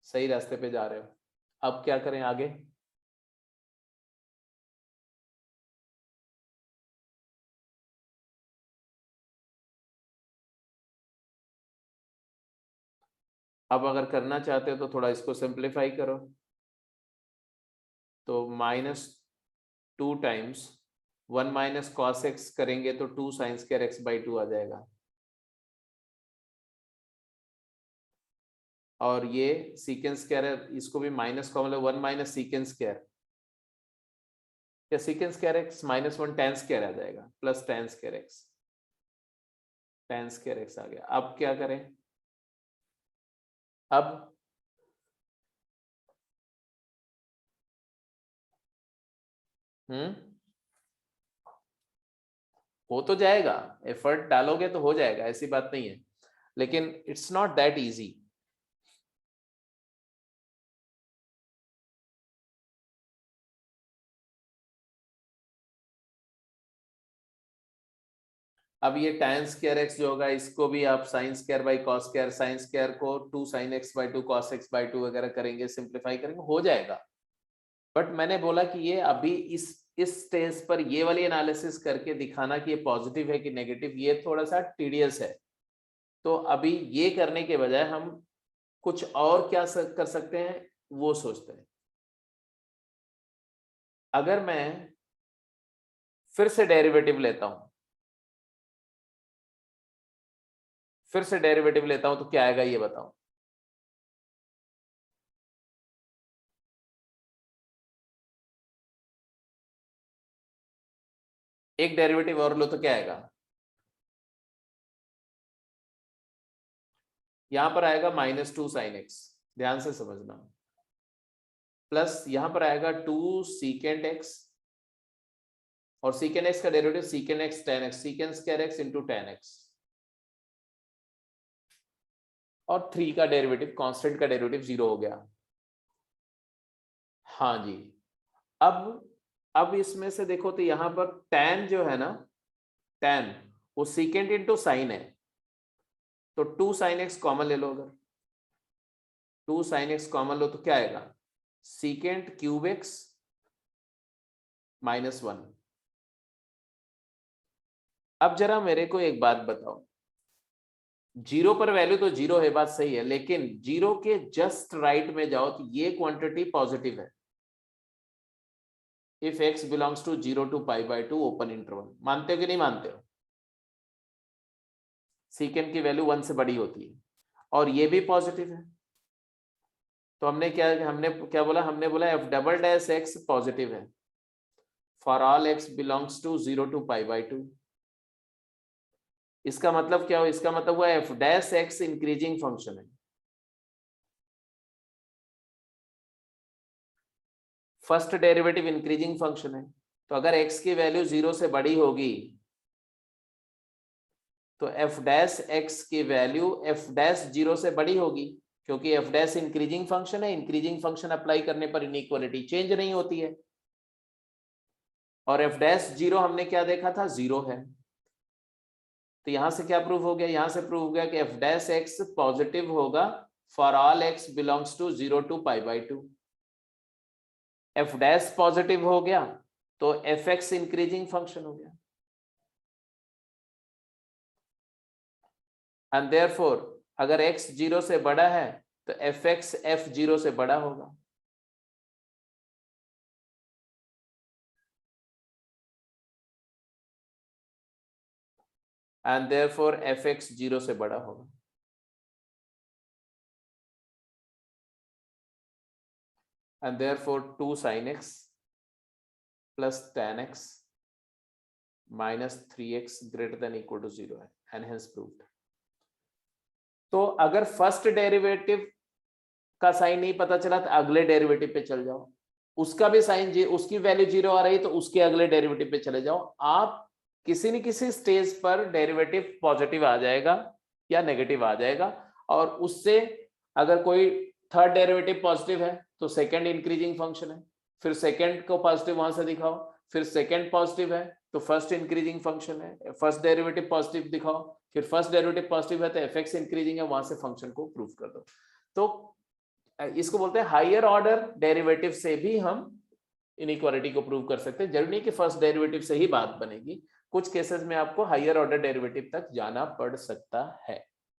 सही रास्ते पे जा रहे हो। अब क्या करें आगे? अब अगर करना चाहते हो तो थोड़ा इसको सिंप्लीफाई करो। तो -2 टाइम्स 1 माइनस cos x करेंगे तो 2 sin स्क्वायर x/2 आ जाएगा। और ये सीकेंड स्क्वायर है, इसको भी माइनस कॉमन लो, 1 माइनस सीकेंड स्क्वायर या secant square x minus 1 tan square आ जाएगा plus tan square x, tan square x आ गया। अब क्या करें, अब हो तो जाएगा, एफर्ट डालोगे तो हो जाएगा, ऐसी बात नहीं है, लेकिन इट्स नॉट दैट इजी। अब ये tan स्क्वायर एक्स जो होगा इसको भी आप sin square by cos square, sin square को 2 sin x by 2 cos x by 2 वगैरह करेंगे, सिंप्लीफाई करेंगे, हो जाएगा। बट मैंने बोला कि ये अभी इस स्टेज पर ये वाली एनालिसिस करके दिखाना कि ये पॉजिटिव है कि नेगेटिव, ये थोड़ा सा टीडियस है। तो अभी ये करने के बजाय हम कुछ और क्या कर सकते हैं वो सोचते हैं। अगर मैं फिर से डेरिवेटिव लेता हूं, तो क्या आएगा ये बताओ। एक डेरिवेटिव और लो तो क्या आएगा, यहां पर आएगा -2 sin x, ध्यान से समझना, प्लस यहां पर आएगा 2 secant x, और secant x का derivative secant x tan x, secant square x into tan x, और 3 का डेरिवेटिव, कांस्टेंट का डेरिवेटिव 0 हो गया। हाँ जी, अब इसमें से देखो तो यहां पर tan जो है ना, tan वो secant इंटू साइन है, तो 2 sin x कॉमन ले लो, अगर 2 sin x कॉमन लो तो क्या आएगा, secant क्यूब x -1। अब जरा मेरे को एक बात बताओ, 0 पर वैल्यू तो 0 है, बात सही है, लेकिन 0 के जस्ट राइट में जाओ तो ये क्वांटिटी पॉजिटिव है। If x belongs to 0 to π/2 open interval, मानते हो कि नहीं मानते हो, सीकेंड की वैल्यू 1 से बड़ी होती है, और ये भी पॉजिटिव है। तो हमने क्या बोला, हमने बोला f"(x) पॉजिटिव है for all x belongs to 0 to π/2। इसका मतलब क्या हो, इसका मतलब हुआ f'(x) इंक्रीजिंग फंक्शन है, फर्स्ट डेरिवेटिव इंक्रीजिंग फंक्शन है। तो अगर x की वैल्यू 0 से बड़ी होगी तो f'(x) की वैल्यू f'(0) से बड़ी होगी, क्योंकि f' इंक्रीजिंग फंक्शन है, इंक्रीजिंग फंक्शन अप्लाई करने पर इनइक्वालिटी चेंज नहीं होती है, और f'(0) हमने क्या देखा था, 0 है। तो यहां से क्या प्रूव हो गया, यहां से प्रूव हो गया कि f'(x) पॉजिटिव होगा for all x belongs to 0 to π/2। f' positive हो गया तो fx इंक्रीजिंग फंक्शन हो गया, एंड देयरफॉर अगर x 0 से बड़ा है तो fx f0 से बड़ा होगा। एंड देयरफॉर fx 0 से बड़ा होगा। And therefore 2 sin x plus tan x minus 3x greater than equal to 0 है, एंड हेंस प्रूव्ड। तो अगर फर्स्ट डेरिवेटिव का साइन नहीं पता चला तो अगले डेरिवेटिव पे चल जाओ, उसका भी साइन उसकी वैल्यू 0 आ रही तो उसके अगले डेरिवेटिव पे चले जाओ। आप किसी न किसी स्टेज पर डेरिवेटिव पॉजिटिव आ जाएगा या नेगेटिव आ जाएगा, और उससे अगर कोई थर्ड डेरिवेटिव पॉजिटिव है तो सेकंड इंक्रीजिंग फंक्शन है, फिर सेकंड को पॉजिटिव वहां से दिखाओ, फिर सेकंड पॉजिटिव है तो फर्स्ट इंक्रीजिंग फंक्शन है, फर्स्ट डेरिवेटिव पॉजिटिव दिखाओ, फिर फर्स्ट डेरिवेटिव पॉजिटिव है तो fx इंक्रीजिंग है, वहां से फंक्शन को प्रूव कर दो। तो इसको बोलते हैं हायर ऑर्डर डेरिवेटिव से भी हम इनइक्वालिटी को प्रूव कर सकते हैं। जरूरी नहीं कि फर्स्ट डेरिवेटिव से ही बात बनेगी, कुछ केसेस में आपको हायर ऑर्डर डेरिवेटिव तक जाना पड़ सकता है।